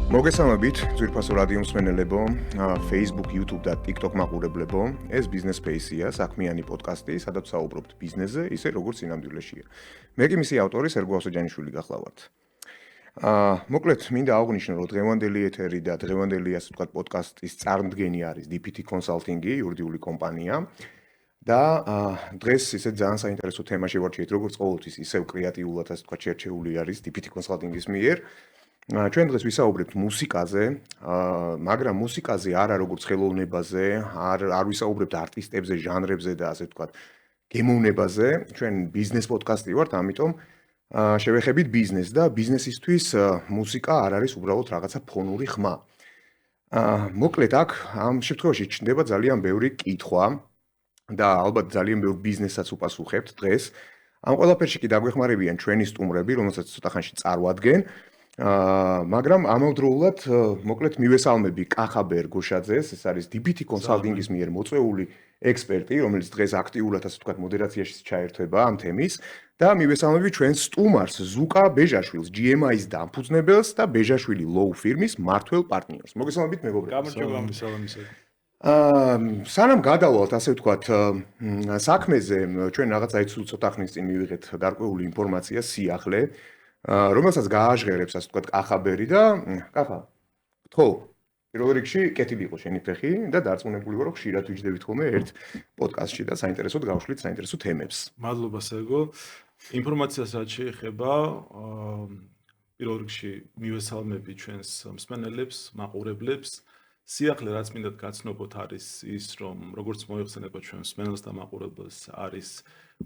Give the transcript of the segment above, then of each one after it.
მოგესალმებით, ძვირფასო რადიო მსმენელებო, Facebook, YouTube და TikTok მაყურებლებო. ეს Business Space-ია, საქმიანი პოდკასტი, სადაც საუბრობთ ბიზნესზე, ისე როგორც სინამდვილეშია. მე კი მისი ავტორი სერგო ასოჯანიშვილი გახლავართ. მოკლედ, მინდა აღვნიშნო, რომ დღევანდელი ეთერი და დღევანდელი, ასე ვთქვათ, პოდკასტის წარმდგენი არის DPT Consulting-ი, იურიდიული კომპანია. და დღეს ისე ძალიან საინტერესო თემა შევარჩიეთ, როგორც ყოველთვის, ისევ კრეატიულად, ასე ვთქვათ, შერჩეული არის DPT Consulting-ის მიერ. ჩვენ დღეს ვისაუბრებთ მუსიკაზე, მაგრამ მუსიკაზე არა როგორც ხელოვნებაზე, არ ვისაუბრებთ არტისტებზე, ჟანრებზე და ასე ვთქვათ, გემოვნებაზე. ჩვენ ბიზნეს პოდკასტი ვართ, ამიტომ შევეხებით ბიზნესს და ბიზნესისთვის მუსიკა არ არის უბრალოდ რაღაცა ფონური ხმა. მოკლედ აქ ამ შემთხვევაში ჩნდება ძალიან ბევრი კითხვა და ალბათ ძალიან ბევრ ბიზნესსაც უპასუხებთ დღეს. ამ ყველაფერში კი დაგვეხმარებიან ჩვენი სტუმრები, რომელსაც ცოტა ხანში წარვადგენ. მაგრამ ამავდროულად მოკლედ მივესალმები კახა ბერგოშაძეს, ეს არის DPT Consulting-ის მიერ მოწვეული ექსპერტი, რომელიც დღეს აქტიურად ასე ვთქვათ მოდერაციაში ჩაერთვება ამ თემის და მივესალმები ჩვენ სტუმარს ზუკა ბეჟაშვილს, GMI-ის დამფუძნებელს და ბეჟაშვილი Law Firm-ის მმართველ პარტნიორს. მოგესალმებით მეგობრებო. გამარჯობა, მისალამისა. სანამ გადავალთ ასე ვთქვათ საქმეზე, ჩვენ რაღაცა ცოტა ხნის წინ მივიღეთ გარკვეული ინფორმაცია სიახლე, რომელსაც გააჟღერებს ასე ვთქვათ კახაბერი და კახა. ხო, პირველ რიგში კეთილი იყო შენი ფეხი და დარწმუნებული ვარ, რომ ხშირად ვიჯდებით ხოლმე ერთ პოდკასტში და საინტერესოდ გავშლით საინტერესო თემებს. მადლობა სერგო. ინფორმაციას რაც შეეხება, პირველ რიგში მივესალმები ჩვენს მსმენელებს, მაყურებლებს. სიახლე რაც მინდათ გაცნობოთ არის ის, რომ როგორც მოიხსენება ჩვენ მსმენელს და მაყურებელს არის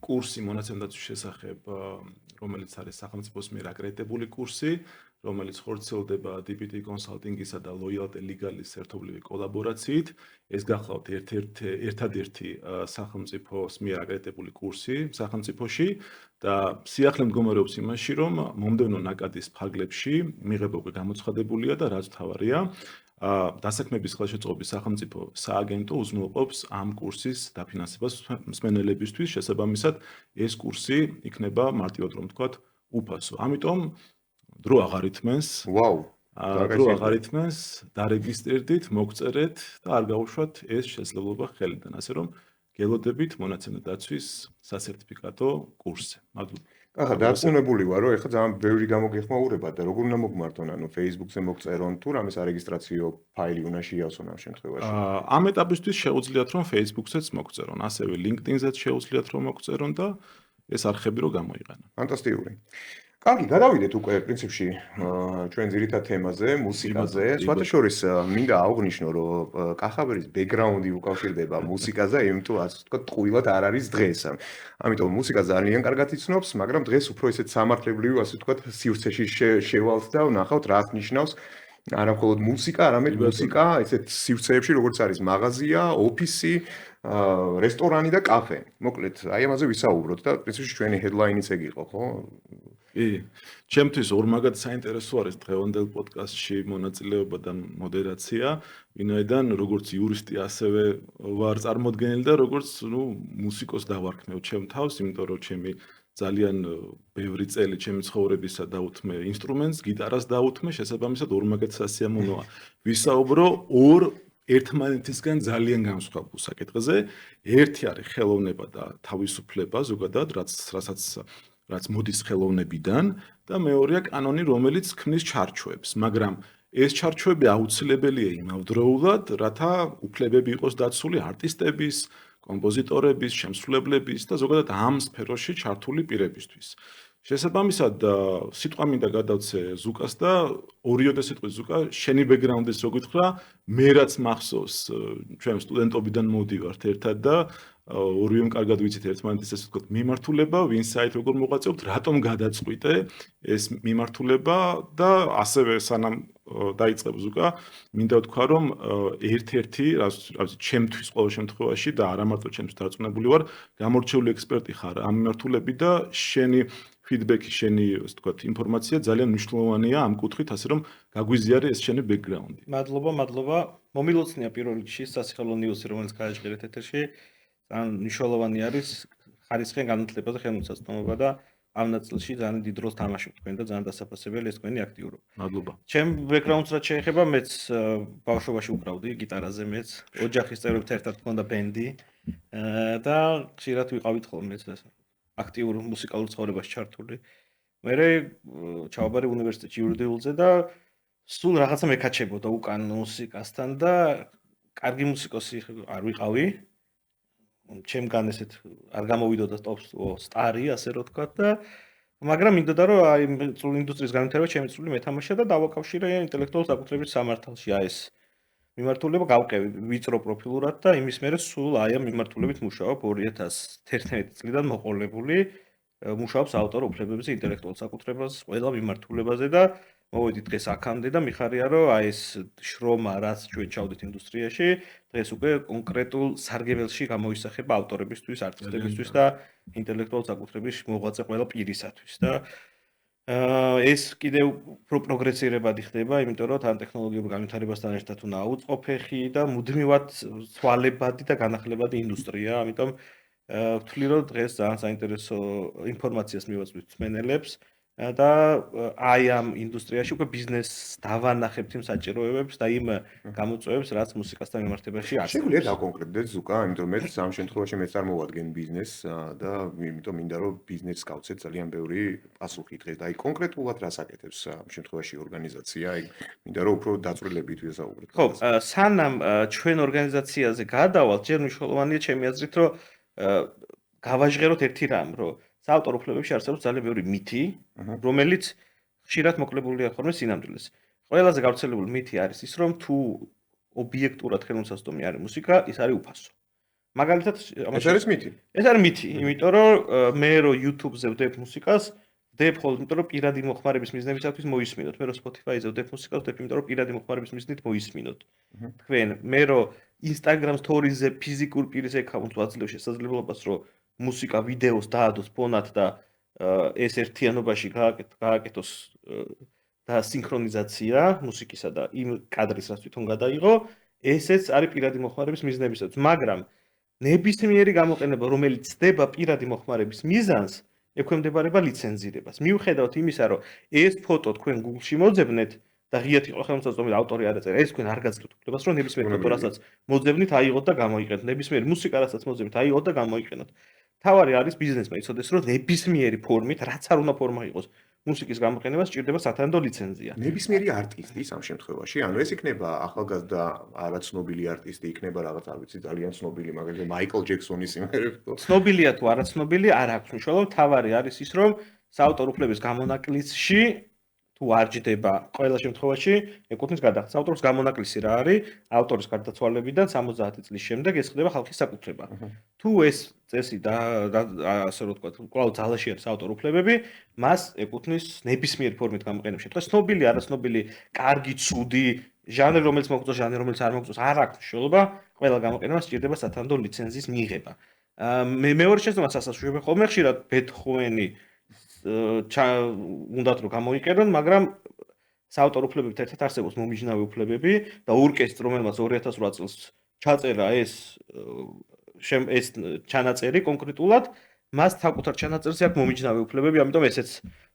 კურსი მონაცემდაცვის შესახებ, რომელიც არის სახელმწიფოს მიერ აკრედიტებული კურსი, რომელიც ხორციელდება DPT Consulting-ისა და Loyalty Legal-ის ერთობლივი კოლაბორაციით. ეს გახლავთ ერთადერთი სახელმწიფოს მიერ აკრედიტებული კურსი სახელმწიფოში და სიახლე მდგომარეობს იმაში, რომ მომდევნო ნაკადის ფარგლებში მიღება უკვე გამოცხადებულია და რაც მთავარია, დასაქმების ხელშეწყობის სახელმწიფო სააგენტო უზრუნველყოფს ამ კურსის დაფინანსებას მსმენელებისთვის, შესაბამისად ეს კურსი იქნება მარტივად რომ ვთქვათ უფასო. ამიტომ დრო აღარ ითმენს. ვაუ. დრო აღარ ითმენს, დარეგისტრირდით, მოგწერეთ და არ გაუშვათ ეს შესაძლებლობა ხელიდან, ასე რომ გელოდებით მონაცემთა დაცვის სასერტიფიკატო კურსზე. მადლობა. კახა, დარწმუნებული ვარ, რომ ეხლა ძალიან ბევრი გამოგეხმაურება და როგორ უნდა მოგმართონ, ანუ Facebook-ზე მოგწერონ თუ რამეს არეგისტრაციო ფაილი უნდა შეიავსონ ამ შემთხვევაში. ამ ეტაპისთვის შეუძლიათ რომ Facebook-ზეც მოგწერონ, ასევე LinkedIn-ზეც შეუძლიათ რომ მოგწერონ და ეს არხები რო გამოიყენონ. ფანტასტიკური. კარგი, გადავიდეთ უკვე პრინციპში ჩვენ ძირითად თემაზე, მუსიკაზე. სხვათაშორის მინდა აღვნიშნო, რომ კახაბერის ბექგრაუნდი უკავშირდება მუსიკაზე, იმიტომ ასე ვთქვათ, ტყუილად არ არის დღეს. ამიტომ მუსიკა ძალიან კარგად იცნობს, მაგრამ დღეს უფრო ისეთ სამართლებრივ, ასე ვთქვათ, სივრცეში შევალთ და ვნახავთ, რას ნიშნავს არა მხოლოდ მუსიკა, არამედ მუსიკა ესეთ სივრცეებში, როგორც არის მაღაზია, ოფისი, რესტორანი და კაფე. მოკლედ, აი ამაზე ვისაუბროთ და პრინციპში ჩვენი headline-იც ეგ იყო, ხო? კი, ჩემთვის ორმაგად საინტერესო არის დღევანდელ პოდკასტში მონაწილეობა და მოდერაცია, ვინაიდან როგორც იურისტი ასევე ვარ წარმოდგენილი და როგორც, მუსიკოს დავარქმევ ჩემ თავს, იმიტომ რომ ჩემი ძალიან ბევრი წელი ჩემი ცხოვრებისა დაუთმე ინსტრუმენტს, გიტარას დაუთმე, შესაბამისად ორმაგად სასიამოვნოა. ვისაუბრო ორ ერთმანეთისგან ძალიან განსხვავებულ საკითხზე. ერთი არის ხელოვნება და თავისუფლება ზოგადად, რაც მოდის ხელოვნებიდან და მეორეა კანონი, რომელიც ქმნის ჩარჩოებს, მაგრამ ეს ჩარჩოები აუცილებელია იმავდროულად, რათა უფლებები იყოს დაცული არტისტების, კომპოზიტორების, შემსრულებლების და ზოგადად ამ სფეროში ჩართული პირებისთვის. შესაბამისად, სიტყვა მინდა გადავცე ზუკას და ორიოდე სიტყვის ზუკა, შენი ბექგრაუნდის რო გითხრა, მე რაც მახსოვს, ჩვენ სტუდენტობიდან მოვდივართ ერთად და ორივემ კარგად ვიცით ერთმანეთის ესე ვთქვათ მიმართულება, ვინ საით როგორ მოღვაწეობთ, რატომ გადაწყვიტე ეს მიმართულება და ასევე სანამ დაიწყებ ზუკა, მინდა ვთქვა, რომ ერთ-ერთი, ჩემთვის ყოველ შემთხვევაში და არა მარტო ჩემთვის დარწმუნებული ვარ, გამორჩეული ექსპერტი ხარ ამ მიმართულებით და შენი ფიდბექი, შენი ასე ვთქვათ ინფორმაცია ძალიან მნიშვნელოვანია ამ კუთხით, ასე რომ გაგვიზიარე ეს შენი ბექგრაუნდი. მადლობა. მომილოცნია პირველ რიგში სასიხელო ნიუსი, რომელიც გააჟღერეთ ეთერში. ძალიან მნიშვნელოვანი არის ხარისხიან განათლება და ხელმისაწვდომობა და ამ ნაწილში ძალიან დიდ როლს თამაშობ თქვენ და ძალიან დასაფასებელი ეს თქვენი აქტიურობა. მადლობა. ჩემ ბექგრაუნდს რაც შეეხება, მეც ბავშვობაში უკრავდი გიტარაზე მეც. ოჯახის წევრებთან ერთად მქონდა ბენდი და ხშირად ვიყავით ხოლმე ეს აქტიურ მუსიკალურ ცხოვრებაში ჩართული. მერე ჩავაბარე უნივერსიტეტში იურიდიულზე და სულ რაღაცა მეკაჩებოდა უკან მუსიკასთან და კარგი მუსიკოსი არ ვიყავი. ჩემგან ესეთ არ გამოვიდოდა სტარი, ასე რომ თქვა და მაგრამ მინდოდა რომ აი წულ ინდუსტრიის განვითარება ჩემი წული მეთამაშა და დავაკავშირე ინტელექტუალურ საკუთრების სამართალში აი ეს მიმართულება გავყევი ვიწრო პროფილურად და იმის მერე სულ აი ამ მიმართულებით მუშაობ 2011 წლიდან მოყოლებული მუშაობს ავტორ უფლებებზე, ინტელექტუალურ საკუთრებას, ყველა მიმართულებაზე და მოვედი დღეს აქამდე და მიხარია რომ აი ეს შრომა რაც ჩვენ ჩავდით ინდუსტრიაში დღეს უკვე კონკრეტულ სარგებელში გამოისახება ავტორებისთვის, არტისტებისთვის და ინტელექტუალურ საკუთრების მოღვაწე ყველა პირისათვის და ეს კიდევ უფრო პროგრესირებადი ხდება, იმიტომ რომ თან ტექნოლოგიურ განვითარებასთან ერთად უნდა აუწყო ფეხი და მუდმივად ცვალებადი და განახლებადი ინდუსტრია, ამიტომ ვთვლი რომ დღეს ძალიან საინტერესო ინფორმაციას მივაწვით მსმენელებს და აი ამ ინდუსტრიაში უკვე ბიზნესს დავანახებთ იმ საჭიროებებს და იმ გამოწვევებს, რაც მუსიკასთან მიმართებაში არის. შეგვიძლია დავკონკრეტდეთ ზუკა, იმიტომ რომ მე ამ შემთხვევაში მე წარმოვადგენ ბიზნესს და იმიტომ მინდა რომ ბიზნესს გავცეთ ძალიან ბევრი პასუხი დღეს და აი კონკრეტულად რას აკეთებს ამ შემთხვევაში ორგანიზაცია, აი მინდა რომ უფრო დაწვრილებით ვიზაუბროთ. ხო, სანამ ჩვენ ორგანიზაციაზე გადავალთ, ჯერ მნიშვნელოვანია ჩემი აზრით, რომ გავაჟღეროთ ერთი რამ, რომ საავტორო უფლებებში არსებობს ძალიან ბევრი მითი, რომელიც ხშირად მოკლებულია ხოლმე სინამდვილეს. ყველაზე გავრცელებული მითი არის ის, რომ თუ ობიექტურად ხელმისაწვდომი არის მუსიკა, ის არის უფასო. მაგალითად, ეს არის მითი. ეს არის მითი, იმიტომ რომ მე რო YouTube-ზე ვდებ მუსიკას, ვდებ ხოლმე, იმიტომ რომ პირადი მოხმარების მიზნებისათვის მოისმინოთ. მე რო Spotify-ზე ვდებ მუსიკას, ვდებ, იმიტომ რომ პირადი მოხმარების მიზნით მოისმინოთ. თქვენ, მე რო Instagram Stories-ზე ფიზიკურ პირის აკაუნტს ვაძლევ შესაძლებლობას, რომ მუსიკა ვიდეოს დაადოს ფონად და ეს ერთიანობაში გააკეთოს და სინქრონიზაცია მუსიკისა და იმ კადრის რაც თვითონ გადაიღო, ესეც არის პირადი მოხმარების მიზნებისათვის, მაგრამ ნებისმიერი გამოყენება, რომელიც ცდება პირადი მოხმარების მიზანს, ექვემდებარება ლიცენზირებას. მიუხედავად იმისა, რომ ეს ფოტო თქვენ Google-ში მოძებნეთ და ღიად იყო ხელმისაწვდომი ავტორი არ ეწერა, ეს თქვენ არ გაძლევთ უფლებას, რომ ნებისმიერ ფოტო, რასაც მოძებნით, აიღოთ და გამოიყენოთ. ნებისმიერი მუსიკა, რასაც მოძებნით, აიღოთ და გამოიყენოთ. თავარი არის ბიზნესმა იცოდეს, რომ ნებისმიერი ფორმით, რაც არ უნდა ფორმა იყოს, მუსიკის გამოყენება სჭირდება სათანადო ლიცენზია. ნებისმიერი არტისტის ამ შემთხვევაში, ანუ ეს იქნება ახალგაზრდა არაცნობილი არტისტი, იქნება რაღაც არ ვიცი, ძალიან ცნობილი, მაგალითად მაიკლ ჯექსონის სიმღერები. ცნობილია თუ არაცნობილი, არ აქვს მნიშვნელობა, თავარი არის ის, რომ საავტორო უფლების გამონაკლისში თუ არ ჯდება ყველა შემთხვევაში ეკუთვნის გადახდას. ავტორის გამონაკლისი რა არის? ავტორის გარდაცვალებიდან 70 წლის შემდეგ ეს ხდება ხალხის საკუთრება. თუ ეს წესი და ასე რომ ვთქვათ, კვლავ ძალაში არის ავტორო უფლებები, მას ეკუთვნის ნებისმიერ ფორმით გამოყენების შემთხვევაში. ცნობილი, არაცნობილი, კარგი, ცუდი, ჟანრი რომელიც მოგწონს, ჟანრი რომელიც არ მოგწონს, არ აქვს მნიშვნელობა, ყველა გამოყენება სჭირდება სათანადო ლიცენზიის მიღება. მეორე შესაძლოა სასაშუალო ხოლმე ხშირად ბეთჰოვენი უნდათ რომ გამოიყენონ, მაგრამ საავტორო უფლებებით ერთად არსებობს მომიჯნავე უფლებები და ორკესტრ რომელმაც 2008 წელს ჩაწერა ეს ჩანაწერი კონკრეტულად, მას საკუთარ ჩანაწერზე აქვს მომიჯნავე უფლებები, ამიტომ ესეც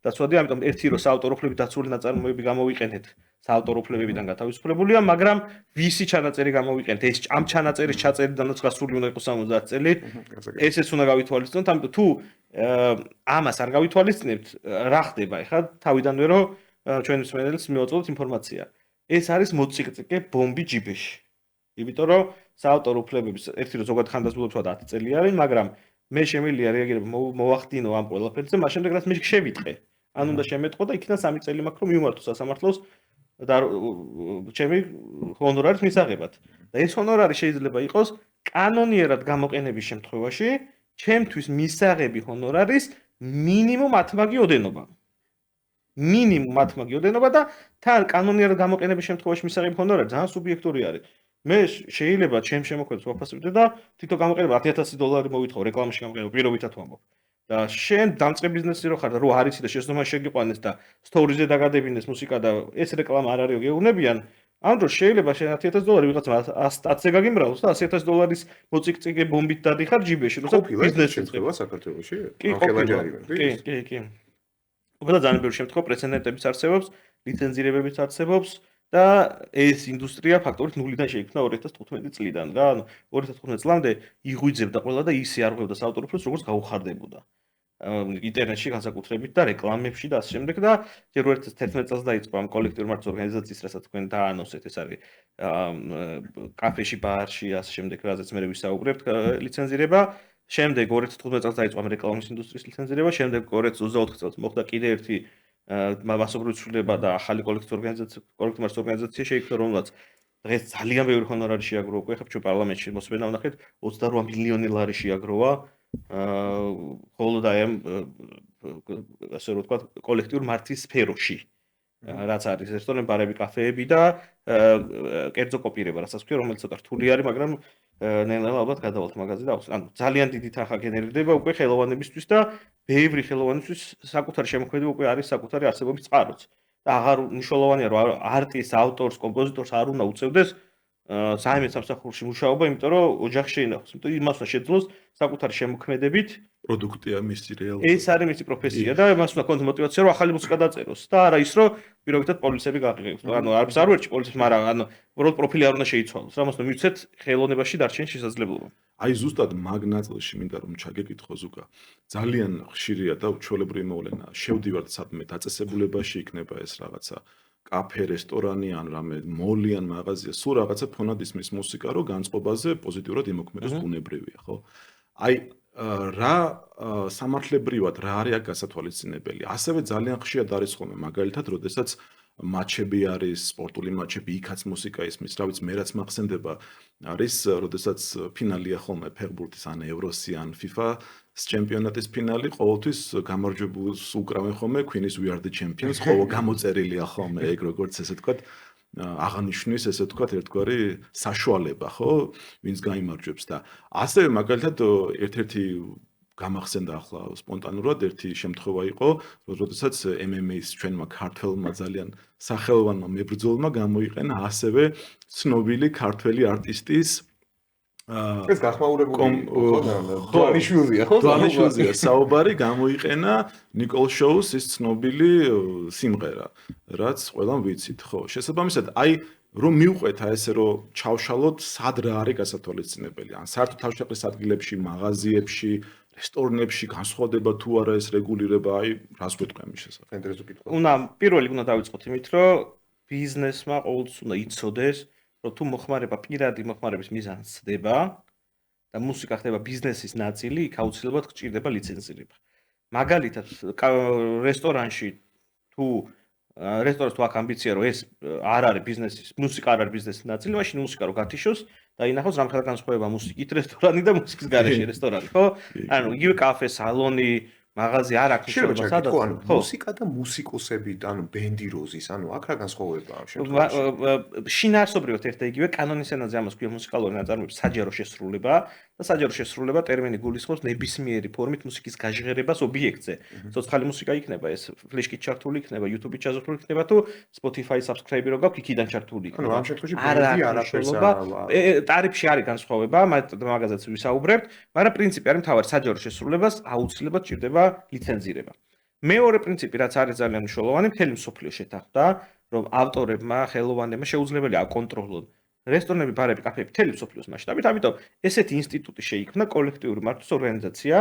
დაცვადია, ამიტომ ერთი რომ საავტორო უფლებით დაცული ნაწარმოები გამოვიყენეთ, საავტორო უფლებებიდან გათავისუფლებულია, მაგრამ ვისი ჩანაწერი გამოვიყენეთ, ეს ამ ჩანაწერის ჩაწერიდანაც გასული უნდა იყოს 70 წელი, ესეც უნდა გავითვალისწინოთ, ამიტომ თუ ამას არ გავითვალისწინებთ, რა ხდება ახლა თავიდანვე რომ ჩვენ მსმენელს მივაწოდოთ ინფორმაცია. ეს არის მოციკწიკე ბომბი ჯიბეში. იმიტომ რომ საავტორო უფლებების ერთი რომ ზოგადად ხანდაზმულობს 10 წელი არის, მაგრამ მე შემიძლია რეაგირება მოვახდინო ამ ყველაფერზე, მას შემდეგ რაც მე შევიტყე. ან უნდა შემეტყო და იქიდან 3 წელი მაქვს რომ მივმართო სასამართლოს და ჩემი ჰონორარის მისაღებად. და ეს ჰონორარი შეიძლება იყოს კანონიერად გამოყენების შემთხვევაში, ჩემთვის მისაღები ჰონორარის მინიმუმ 10 მაგი ოდენობა. მინიმუმ 10 მაგი ოდენობა და თან კანონიერად გამოყენების შემთხვევაში მისაღები ჰონორარი ძალიან სუბიექტური არის. მე შეიძლება ჩემ შემოქმედებს ვაფასებდე და თვითონ გამოყენება $10,000 მოვითხოვ რეკლამაში გამოყენება პირობითად ვამბობ. და შენ დამწყე ბიზნესი რო ხარ და რო არ იცი და შესაძლოა შეგიყვანეს და სტორიზე დაგადებინეს მუსიკა და ეს რეკლამა არ არის გეუბნებიან, ამ დროს შეიძლება შენ $10,000 ვიღაცა 100-ზე გაგიმრავლოს და $100,000 მოციქციგე ბომბით დადიხარ ჯიბეში, როცა ბიზნესის შემთხვევა საქართველოში? ამ ხელაჯარი ვარ. კი. უბრალოდ ძალიან ბევრი შემთხვევა პრეცედენტებიც არსებობს, ლიცენზირებებიც არსებობს და ეს ინდუსტრია ფაქტობრივად ნულიდან შეიქმნა 2015 წლიდან რა, ანუ 2015 წლამდე იღვიძებდა ყველა და ისე არღვევდა საავტორო როგორც გაუხარდებოდა. ინტერნეტში განსაკუთრებით და რეკლამებში და ასე შემდეგ და ჯერ 2011 წელს დაიწყო ამ კოლექტიური მართვის ორგანიზაციის, რასაც თქვენ დაანონსეთ, ეს არის კაფეში, ბარში, ასე შემდეგ, რაზეც მე ვისაუბრებთ, ლიცენზირება. შემდეგ 2015 წელს დაიწყო ამ რეკლამის ინდუსტრიის ლიცენზირება, შემდეგ 2024 წელს მოხდა კიდე ერთი მასობრივი ცვლილება და ახალი კოლექტიური მართვის ორგანიზაცია შეიქმნა, რომელსაც დღეს ძალიან ბევრი ჰონორარი შეაგროვა, უკვე ხებ ჩვენ პარლამენტში მოსმენა ვნახეთ, $28 მილიონი შეაგროვა. ხოლო და ამ ასე რომ ვთქვათ, კოლექტიურ მართვის სფეროში. რაც არის რესტორნები, ბარები, კაფეები და კერძო კოპირება, რასაც ვქვი, რომელიც ცოტა რთული არის, მაგრამ ნელა ალბათ გადავალთ მაღაზიაზე და ანუ ძალიან დიდი თანხა გენერირდება უკვე ხელოვანებისთვის და ბევრი ხელოვანისთვის საკუთარი შემოქმედება უკვე არის საკუთარი არსებობის წყაროც. და აღარ მნიშვნელოვანია რომ არტის, ავტორს, კომპოზიტორს არ უნდა უწევდეს საიმედო სამსახურში მუშაობა, იმიტომ რომ ოჯახი შეინახოს. იმიტომ იმას უნდა შეძლოს საკუთარი შემოქმედებით პროდუქტია მისი რეალურად. ეს არის მისი პროფესია და მას უნდა ქონდეს мотиваცია რომ ახალი მუსიკა დაწეროს და არა ის რომ პირობითად პოლისები გაყიდოს. ანუ არც არ ვერჩი პოლისებს, მაგრამ ანუ უბრალოდ პროფილი არ უნდა შეიცვალოს. რამოს უნდა მივცეთ ხელოვნებაში დარჩენის შესაძლებლობა. აი ზუსტად მაგ ნაწილში მინდა რომ ჩაგეკითხო ზუკა. ძალიან ხშირია და უჩვეულებრივი მოვლენა. შევდივართ სადმე დაწესებულებაში იქნება ეს რაღაცა კაფე, რესტორანი ან რამე მოლი ან მაღაზია, სულ რაღაცა ფონად ისმის მუსიკა, რომ განწყობაზე პოზიტიურად იმოქმედოს ბუნებრივია, ხო? აი რა სამართლებრივად რა არის აქ გასათვალისწინებელი? ასევე ძალიან ხშირად არის ხოლმე მაგალითად, როდესაც матчები არის, სპორტული матчები, იქაც მუსიკა ისმის, რა ვიცი, მე რაც მახსენდება, არის, როდესაც ფინალია ხოლმე ფეხბურთის ან ევროსი ან FIFA ჩემპიონატის ფინალი, ყოველთვის გამარჯვებულს უკრავენ ხოლმე Queen is We Are The Champions, ხოლო გამოწერილია ხოლმე ეგ როგორც ესე ვთქვათ, აღნიშნვის ესე ვთქვათ, ერთგვარი საშუალება, ხო, ვინც გაიმარჯვებს და ასევე მაგალითად ერთ-ერთი გამახსენდა ახლა სპონტანურად ერთი შემთხვევა იყო, როდესაც MMA-ს ჩვენმა ქართველმა ძალიან სახელოვანმა მებრძოლმა გამოიყენა ასევე ცნობილი ქართველი არტისტის ეს გახმაურებული დოანიშვილია, ხო? დოანიშვილია საუბარი გამოიყენა ნიკოლ შოუს ის ცნობილი სიმღერა, რაც ყველამ ვიცით, ხო? შესაბამისად, აი რომ მივყვეთ ესე რომ ჩავშალოთ სად რა არის გასათვალისწინებელი, ან საერთოდ თავშეყრის ადგილებში, მაღაზიებში, რესტორნებში განსხვავდება თუ არა ეს რეგულირება, აი რას გვეტყვი ამის შესახებ? ინტერესო კითხვა. პირველი უნდა დავიწყოთ იმით, რომ ბიზნესმა ყოველთვის უნდა იცოდეს, რომ თუ მოხმარება პირადი მოხმარების მიზანს სდება და მუსიკა ხდება ბიზნესის ნაწილი, იქ აუცილებლად გჭირდება ლიცენზირება. მაგალითად, რესტორანში თუ რესტორანს თუ აქვს ამბიცია, რომ ეს არ არის ბიზნესის, მუსიკა არ არის ბიზნესის ნაწილი, მაშინ მუსიკა რო გათიშოს და ინახოს რამხელა განსხვავება მუსიკით რესტორანი და მუსიკის გარეშე რესტორანი, ხო? ანუ იგივე კაფე, სალონი, მაღაზი არ აქვს მნიშვნელობა სადაც. ანუ მუსიკა და მუსიკოსები, ანუ ბენდი როზის, ანუ აქ რა განსხვავებაა ამ შემთხვევაში? შინაარსობრივად ერთ და იგივე კანონის ენაზე ამას ქვია მუსიკალური ნაწარმოების საჯარო შესრულება და საჯარო შესრულება ტერმინი გულისხმობს ნებისმიერი ფორმით მუსიკის გაჟღერებას ობიექტზე. ცოცხალი მუსიკა იქნება, ეს ფლეშკით ჩართული იქნება, YouTube-ით ჩაზრდული იქნება თუ Spotify subscribe რო გაქვს, იქიდან ჩართული იქნება. ანუ ამ შემთხვევაში ბენდი არაფერს ტარიფში არის განსხვავება, მაგაზეც ვისაუბრებთ, მაგრამ პრინციპი არის მთავარი, საჯარო შესრულებას აუცილებლად ჭირდება ლიცენზირება. მეორე პრინციპი, რაც არის ძალიან მნიშვნელოვანი, მთელი მსოფლიო შეთანხმდა, რომ ავტორებმა, ხელოვანებმა შეუძლებელია აკონტროლონ რესტორნები, ბარები, კაფეები მთელი მსოფლიოს მასშტაბით, ამიტომ ესეთი ინსტიტუტი შეიქმნა კოლექტიური მართვის ორგანიზაცია,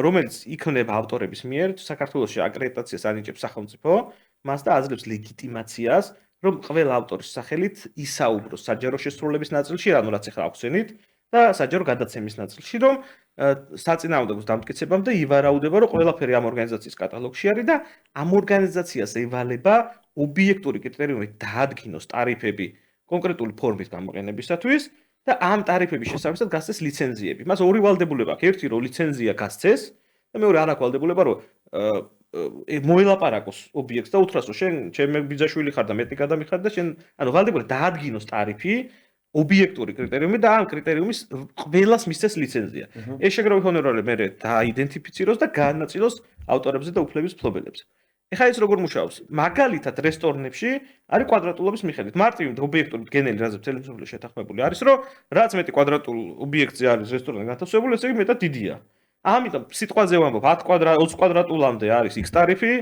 რომელიც იქნება ავტორების მიერ საქართველოში აკრედიტაციას ანიჭებს სახელმწიფო, მას და აძლევს ლეგიტიმაციას, რომ ყველა ავტორის სახელით ისაუბროს საჯარო შესრულების ნაწილში, ანუ რაც ახლა აქვსენით და საჯარო გადაცემის ნაწილში, რომ საწინააღმდეგოს დამტკიცებამდე ივარაუდება, რომ ყველაფერი ამ ორგანიზაციის კატალოგში არის და ამ ორგანიზაციას ევალება ობიექტური კრიტერიუმით დაადგინოს ტარიფები კონკრეტული ფორმის გამოყენებისათვის და ამ ტარიფების შესაბამისად გასცეს ლიცენზიები. მას ორი ვალდებულება აქვს. ერთი რომ ლიცენზია გასცეს და მეორე არ აქვს ვალდებულება რომ მოელაპარაკოს ობიექტს და უთხრას რომ შენ ჩემი ბიძაშვილი ხარ და მეტი გადამიხარ და შენ ანუ ვალდებულება დაადგინოს ტარიფი ობიექტური კრიტერიუმი და ამ კრიტერიუმის ყველას მისცეს ლიცენზია. ეს შეგროვი ჰონორარი მე დააიდენტიფიციროს და გაანაწილოს ავტორებზე და უფლების მფლობელებზე. ეხლა ის როგორ მუშაობს? მაგალითად რესტორნებში არის კვადრატულობის მიხედვით. მარტივი ობიექტური გენელი რაზეც მთელი მსოფლიო შეთანხმებული არის, რომ რაც მეტი კვადრატულ ობიექტზე არის რესტორანი განთავსებული, ესე იგი მეტად დიდია. ამიტომ სიტყვაზე ვამბობ 20 კვადრატულამდე არის X ტარიფი,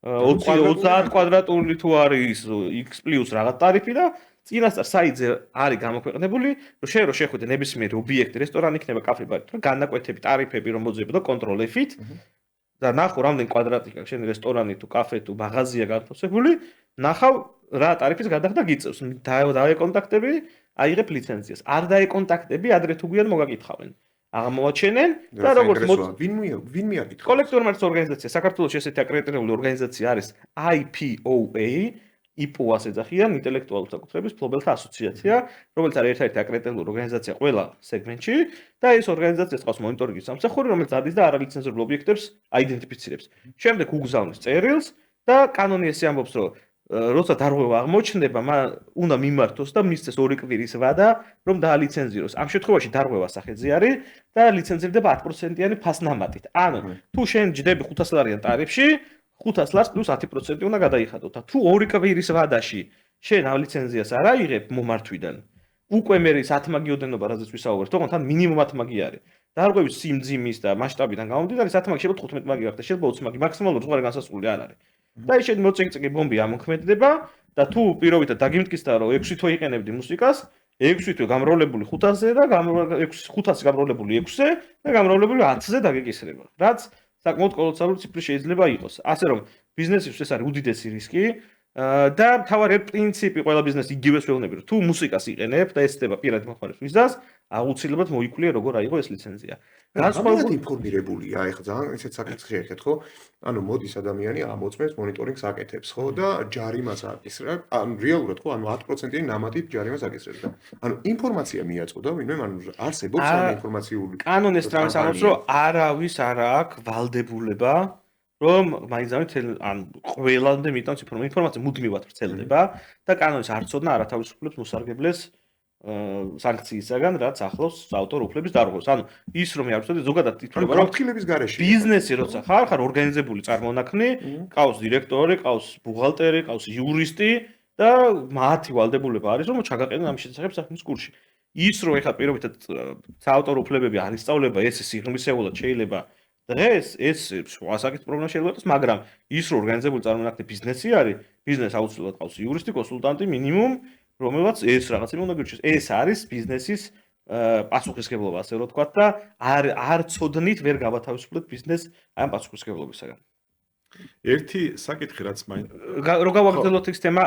30 კვადრატული თუ არის X პლუს რაღაც ტარიფი და წინასწარ საიტზე არის გამოქვეყნებული, რომ შენ რო შეხვიდე ნებისმიერი ობიექტი, რესტორანი იქნება, კაფე ბარი, თუ განაკვეთები ტარიფები რომ მოძებნო კონტროლ F-ით და ნახო რამდენი კვადრატი გაქვს შენი რესტორანი თუ კაფე თუ მაღაზია განთავსებული, ნახავ რა ტარიფის გადახდა გიწევს. დაეკონტაქტები, აიღებ ლიცენზიას. არ დაეკონტაქტები, ადრე თუ გვიან მოგაკითხავენ. აღმოაჩენენ და როგორც ვინ მიაკითხავს? კოლექტორული მართვის ორგანიზაცია საქართველოს ესეთი აკრედიტებული ორგანიზაცია არის IPOA, IPO-ას ეძახიან ინტელექტუალური საკუთრების მფლობელთა ასოციაცია, რომელიც არის ერთ-ერთი აკრედიტებული ორგანიზაცია ყველა სეგმენტში და ეს ორგანიზაცია ყავს მონიტორინგის სამსახური, რომელიც ადის და არალიცენზურულ ობიექტებს აიდენტიფიცირებს. შემდეგ უგზავნის წერილს და კანონი ესე ამბობს, რომ როცა დარღვევა აღმოჩნდება, უნდა მიმართოს და მისცეს 2 კვირის ვადა, რომ დაალიცენზიროს. ამ შემთხვევაში დარღვევა სახეზე არის და ლიცენზირდება 10%-იანი ფასნამატით. ანუ თუ შენ ჯდები 500 ლარიან ტარიფში, 500 ლარს პლუს 10% უნდა გადაიხადო და თუ 2 კვირის ვადაში შენ ალიცენზიას არ აიღებ მომართვიდან, უკვე მე ის 10 მაგი ოდენობა, რაზეც ვისაუბრეთ, თქო, თან მინიმუმ 10 მაგი არის. დარღვევის სიმძიმის და მასშტაბიდან გამომდინარე, 10 მაგი შეიძლება 15 მაგი გახდეს, შეიძლება 20 მაგი, მაქსიმალურად ზღვარი განსასწრული არ არის. და ის შენ მოწინწინე ბომბი ამოქმედება და თუ პირობითად დაგიმტკიცდა რომ 6 თვე იყენებდი მუსიკას, 6 თვე გამრავლებული 500-ზე და 500 გამრავლებული 6-ზე და გამრავლებული 10-ზე დაგეკისრება. რაც საკმაოდ კოლოსალური ციფრი შეიძლება იყოს. ასე რომ ბიზნესისთვის ეს არის უდიდესი რისკი და თავარი პრინციპი ყველა ბიზნესი იგივეს ვეუბნები რომ თუ მუსიკას იყენებ და ესწრება პირადი მოხმარების ვიზას, აუცილებლად მოიკვლიე როგორ აიღო ეს ლიცენზია. განსხვავებული ინფორმირებულია, ეხლა ძალიან ისეთ საკითხი შეეხეთ, ხო? ანუ მოდის ადამიანი ამოწმებს მონიტორინგს აკეთებს, ხო? და ჯარიმას აკისრებს. ანუ რეალურად ხო, ანუ 10%-იანი ნამატით ჯარიმას აკისრებს და ანუ ინფორმაცია მიაწყო და ვინმე ანუ არსებობს ამ ინფორმაციული კანონი ეს რამეს ამბობს, რომ არავის არ აქვს ვალდებულება რომ მაინცამით ან ყველამდე მიტანს ინფორმაცია მუდმივად ვრცელდება და კანონის არ ცოდნა არ ათავისუფლებს მოსარგებლეს სანქციისაგან, რაც ახლავს ავტორ უფლების დარღვევას. ანუ ის რომ არ ვიცოდი ზოგადად ითვლება რომ ფრთხილების გარეშე ბიზნესი როცა ხარ ორგანიზებული წარმონაქმნი, ყავს დირექტორი, ყავს ბუღალტერი, ყავს იურისტი და მათი ვალდებულება არის რომ ჩაგაყენონ ამ შესახებ საქმის კურსში. ის რომ ეხლა პირობითად საავტორო უფლებები არ ისწავლება, ეს სიღრმისეულად შეიძლება დღეს ეს სხვა საკითხი პრობლემა შეიძლება იყოს, მაგრამ ის რომ ორგანიზებული წარმონაქმნი ბიზნესი არის, ბიზნეს აუცილებლად ყავს იურისტი, კონსულტანტი მინიმუმ, რომელსაც ეს რაღაცები უნდა გირჩევს. ეს არის ბიზნესის პასუხისმგებლობა, ასე რომ ვთქვათ და არ ცოდნით ვერ გავათავისუფლეთ ბიზნესს ამ პასუხისმგებლობისაგან. ერთი საკითხი რაც რო გავაგრძელოთ ეს თემა,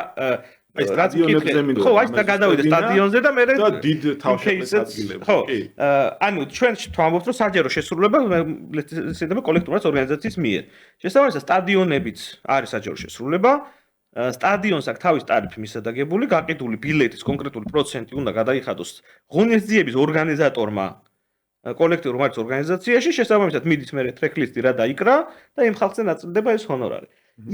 რაც მკითხეთ. ხო, აი და გადავიდე სტადიონზე და მე და დიდ თავშეყრის ადგილებში. ხო. ანუ ჩვენ ვამბობთ რომ საჯარო შესრულება შეიძლება კოლექტურაც ორგანიზაციის მიერ. შესაბამისად სტადიონებიც არის საჯარო შესრულება. სტადიონს აქვს თავის ტარიფი მისადაგებული, გაყიდული ბილეთის კონკრეტული პროცენტი უნდა გადაიხადოს ღონისძიების ორგანიზატორმა კოლექტიურ მართვის ორგანიზაციაში, შესაბამისად მიდის მე ტრეკლისტი რა დაიკრა და იმ ხალხზე ნაწილდება ეს ჰონორარი.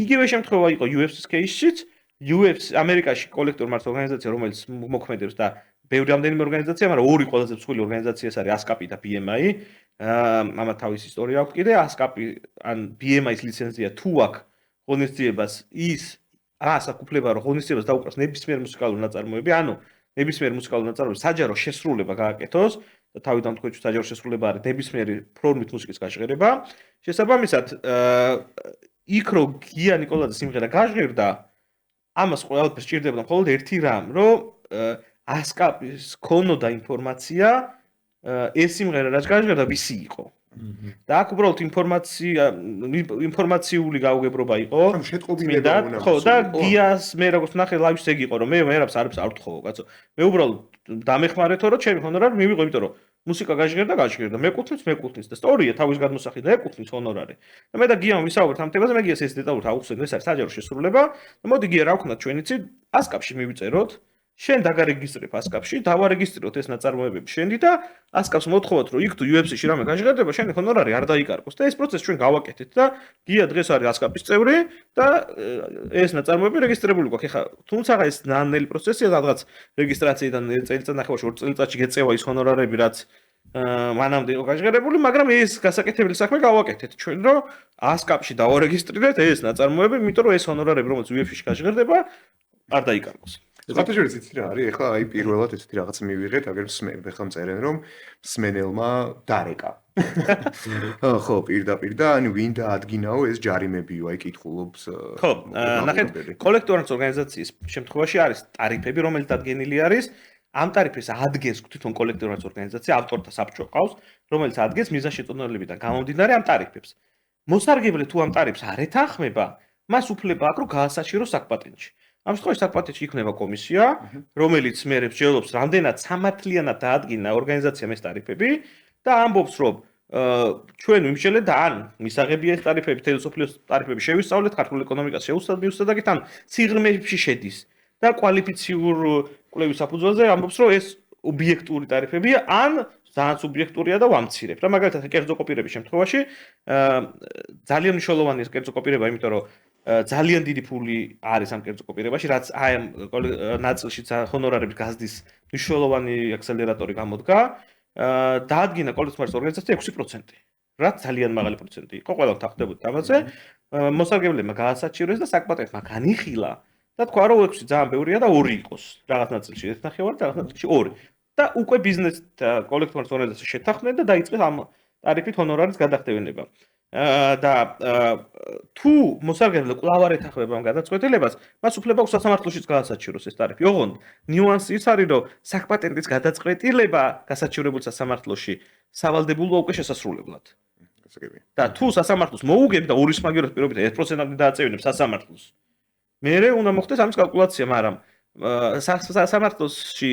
იგივე შემთხვევა იყო UFC-ს кейსშიც, UFC ამერიკაში კოლექტიურ მართვის ორგანიზაცია, რომელიც მოქმედებს და ბევრი რამდენიმე ორგანიზაცია, მაგრამ ორი ყველაზე მსხვილი ორგანიზაცია ეს არის ASCAP და BMI. ამათ თავის ისტორია აქვს კიდე, ASCAP ან BMI-ის ლიცენზია თუ აქვს ღონისძიებას ის ასაკუფლება რომ ღონისძიებას დაუკრავს ნებისმიერ მუსიკალური ნაწარმოები, ანუ ნებისმიერ მუსიკალური ნაწარმოების საჯარო შესრულება გააკეთოს და თავიდან თქვენ საჯარო შესრულება არის ნებისმიერი ფორმით მუსიკის გაჟღერება. შესაბამისად, იქ რო გია ნიკოლაძის სიმღერა გაჟღერდა, ამას ყველაფერს სჭირდება მხოლოდ ერთი რამ, რომ ASCAP-ის ქონოდა ინფორმაცია, ეს სიმღერა რაც გაჟღერდა ვისი იყო. და აქ უბრალოდ ინფორმაციული გაუგებრობა იყო. ანუ შეტყობინება უნდა. ხო, და გიას მე როგორც ნახე ლაივში ეგ იყო, რომ მე მერაბს არ ვთხოვო, კაცო. მე უბრალოდ დამეხმარეთო, რომ ჩემი ჰონორარი მივიღო, იმიტომ რომ მუსიკა გაჟღერდა, მეკუთვნის და სწორია თავის გადმოსახი და ეკუთვნის ჰონორარი. და მე და გიამ ვისაუბრეთ ამ თემაზე, მე გიას ეს დეტალურად აუხსენე, ეს არის საჯარო შესრულება. და მოდი გია რა ვქნათ ჩვენ იცი, ASCAP-ში მივიწეროთ. შენ დაგარეგისტრებ ASCAP-ში, დავარეგისტრიროთ ეს ნაწარმოებები შენი და ASCAP-ს მოთხოვოთ, რომ იქ თუ UFC-ში რამე გაჟღერდება, შენი ჰონორარი არ დაიკარგოს და ეს პროცესი ჩვენ გავაკეთეთ და გია დღეს არის ASCAP-ის წევრი და ეს ნაწარმოები რეგისტრირებული გვაქვს. ეხლა თუმცა ეს ნანელი პროცესია, სადღაც რეგისტრაციიდან წელიწად ნახევარში 2 წელიწადში გეწევა ის ჰონორარები, რაც მანამდე იყო გაჟღერებული, მაგრამ ეს გასაკეთებელი საქმე გავაკეთეთ ჩვენ, რომ ASCAP-ში დავარეგისტრირეთ ეს ნაწარმოები, იმიტომ რომ ეს ჰონორარები, რომელიც UF-ში გაჟღერდება, არ დაიკარგოს. ხათაშორის იცი რა არის? ეხლა აი პირველად ესეთი რაღაც მივიღეთ, აგერ ეხლა მწერენ რომ მსმენელმა დარეკა. ხო, პირდაპირ და ანუ ვინ დაადგინაო ეს ჯარიმებიო, აი კითხულობს. ხო, ნახეთ, კოლექტორების ორგანიზაციის შემთხვევაში არის ტარიფები, რომელიც დადგენილი არის. ამ ტარიფებს ადგენს თვითონ კოლექტორების ორგანიზაცია, ავტორთა საბჭო ყავს, რომელიც ადგენს მიზანშეწონებლებიდან გამომდინარე ამ ტარიფებს. მოსარგებლე თუ ამ ტარიფს არ ეთანხმება, მას უფლება აქვს რომ გაასაჩირო საკპატენტში. ამ შემთხვევაში საკპატენტში იქნება კომისია, რომელიც მე მსჯელობს, რამდენად სამართლიანად დაადგინა ორგანიზაციამ ეს ტარიფები და ამბობს, რომ ჩვენ ვიმსჯელეთ და ან მისაღებია ეს ტარიფები, თელესოფლიოს ტარიფები შევისწავლეთ, ქართულ ეკონომიკას შევუსწავლეთ, ან ციღრმეებში შედის და კვალიფიციურ კვლევის საფუძველზე ამბობს, რომ ეს ობიექტური ტარიფებია, ან ძალიან სუბიექტურია და ვამცირებ. რა მაგალითად კერძო კოპირების შემთხვევაში ძალიან მნიშვნელოვანია კერძო კოპირება, იმიტომ რომ ძალიან დიდი ფული არის ამ კერძო კოპირებაში, რაც აი ამ ნაწილში ჰონორარების გაზრდის მნიშვნელოვანი აქსელერატორი გამოდგა. დაადგინა კოლექტორების ორგანიზაცია 6%, რაც ძალიან მაღალი პროცენტი იყო, ყველა თანხმდებოდა ამაზე. მოსარგებლებმა გაასაჩივრეს და საკპატენტმა განიხილა და თქვა რომ 6 ძალიან ბევრია და 2 იყოს. რაღაც ნაწილში 1.5, რაღაც ნაწილში 2. და უკვე ბიზნეს კოლექტორების ორგანიზაცია შეთანხმდა და დაიწყეს ამ ტარიფით ჰონორარის გადახდევინება. და თუ მოსარგებლე კვლავ არ ეთანხმება ამ გადაწყვეტილებას, მას უფლება აქვს სასამართლოშიც გაასაჩივროს ეს ტარიფი. ოღონდ ნიუანსი ის არის, რომ საკპატენტის გადაწყვეტილება გასაჩივრებულ სასამართლოში სავალდებულოა უკვე შესასრულებლად. და თუ სასამართლოს მოუგებ და ორის მაგეროს პირობითად 1%-ამდე დააწევინებს სასამართლოს. მერე უნდა მოხდეს ამის კალკულაცია, მაგრამ სასამართლოში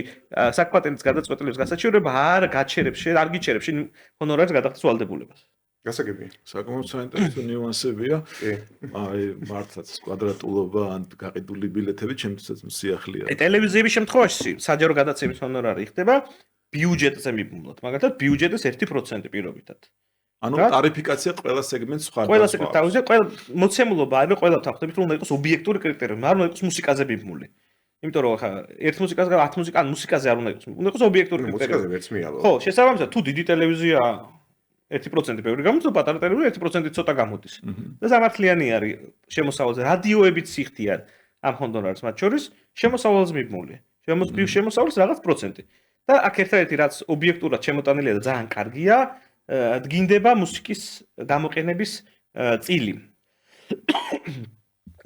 საკპატენტის გადაწყვეტილების გასაჩივრება არ გაჩერებს, არ გიჩერებს ჰონორარის გადახდის ვალდებულებას. გასაგებია. საკმაოდ საინტერესო ნიუანსებია. აი, მართლაც კვადრატულობა ან გაყიდული ბილეთები ჩემთვისაც მსიახლეა. ტელევიზიების შემთხვევაში საჯარო გადაცემის ჰონორარი ხდება ბიუჯეტზე მიბმულად, მაგალითად ბიუჯეტის 1% პირობითად. ანუ ტარიფიკაცია ყველა სეგმენტს სხვა. ყველა სეგმენტს თავზე, ყველა მოცემულობა არის, ყველა თავხდებით რომ უნდა იყოს ობიექტური კრიტერიუმი, არ უნდა იყოს მუსიკაზე მიბმული. იმიტომ რომ ხა ერთ მუსიკაზე 10 მუსიკა, ან მუსიკაზე არ უნდა იყოს, უნდა იყოს ობიექტური კრიტერიუმი. მუსიკაზე ვერც მიალო. ხო, შესაბამისად, თუ დიდი ტელევიზია 1% ბევრი გამოდის, პატარა ტელევიზია 1% ცოტა გამოდის. და სამართლიანი არის შემოსავალზე, რადიოებიც სიხდიან ამ ჰონორარს მათ შორის, შემოსავალს მიბმული. შემოსავალს რაღაც პროცენტი. და აქ ერთადერთი რაც ობიექტურად შემოტანილია და ძალიან კარგია, დგინდება მუსიკის გამოყენების წილი.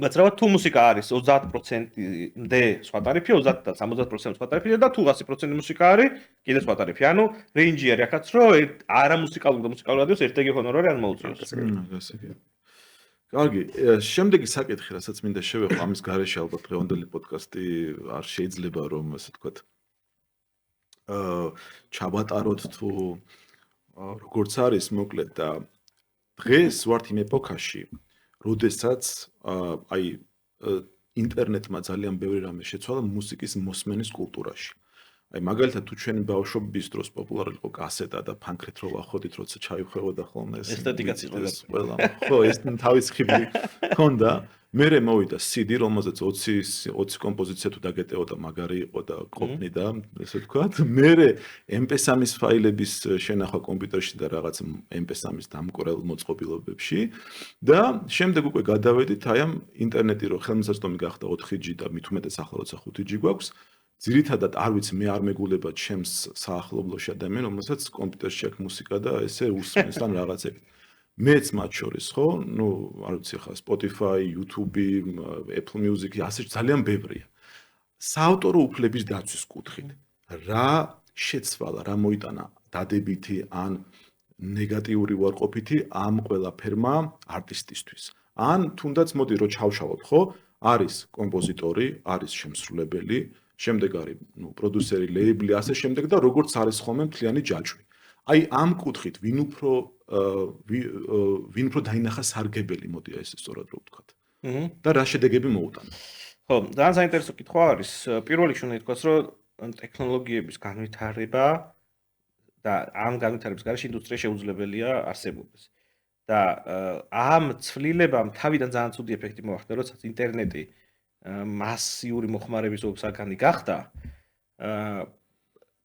გაცრავად თუ მუსიკა არის 30%-მდე სხვა ტარიფი, 30 და 70% სხვა ტარიფი და თუ 100% მუსიკა არის, კიდე სხვა ტარიფი. ანუ რეინჯი არის ახაც, რომ არა მუსიკალური და მუსიკალური რადიოს ერთეგი ჰონორარი არ მოუწიოს. გასაგებია. კარგი, შემდეგი საკითხი, რასაც მინდა შევეხო ამის გარეშე ალბათ დღევანდელი პოდკასტი არ შეიძლება რომ ასე ვთქვათ ჩავატაროთ თუ როგორც არის მოკლედ და დღეს ვართ იმ ეპოქაში, როდესაც აი ინტერნეტმა ძალიან ბევრი რამე შეცვალა მუსიკის მოსმენის კულტურაში. აი მაგალითად თუ ჩვენი ბავშვობის დროს პოპულარული იყო კასეტა და ფანკრით რო ვახოდით, როცა ჩაივხვევოდა ხოლმე ეს ესთეტიკაც იყო ყველა. ხო, ეს თავის ხიბლი ჰქონდა. მერე მოვიდა CD, რომელზეც 20 კომპოზიცია თუ დაგეტეოდა, მაგარი იყო და ყოფნიდა, ესე ვთქვათ. მერე MP3-ის ფაილების შენახვა კომპიუტერში და რაღაც MP3-ის დამკვრელ მოწყობილობებში და შემდეგ უკვე გადავედით აი ამ ინტერნეტი რო ხელმისაწვდომი გახდა 4G და მით უმეტეს ახლა როცა 5G გვაქვს. ძირითადად არ ვიცი მე არ მეგულება ჩემს საახლობლოში ადამიან, რომელსაც კომპიუტერში აქვს მუსიკა და ესე უსმენს ან რაღაცები. მეც მათ შორის, ხო? ნუ არ ვიცი ხა Spotify, YouTube, Apple Music, ასე ძალიან ბევრია. საავტორო უფლების დაცვის კუთხით რა შეცვალა, რა მოიტანა დადებითი ან ნეგატიური უარყოფითი ამ ყველაფერმა არტისტისთვის. ან თუნდაც მოდი რომ ჩავშალოთ, ხო? არის კომპოზიტორი, არის შემსრულებელი, შემდეგ არის, პროდიუსერი, ლეიბლი, ასე შემდეგ და როგორც არის ხოლმე მთლიანი ჯაჭვი. აი ამ კუთხით ვინ უფრო დაინახა სარგებელი, მოდი ესე სწორად რო ვთქვათ. და რა შედეგები მოუტანა. ხო, ძალიან საინტერესო კითხვა არის. პირველ რიგში უნდა ითქვას, რომ ტექნოლოგიების განვითარება და ამ განვითარების გარეშე ინდუსტრია შეუძლებელია არსებობას. და ამ ცვლილებამ თავიდან ძალიან ცუდი ეფექტი მოახდინა, როდესაც ინტერნეტი მასიური მოხმარების საგანი გახდა.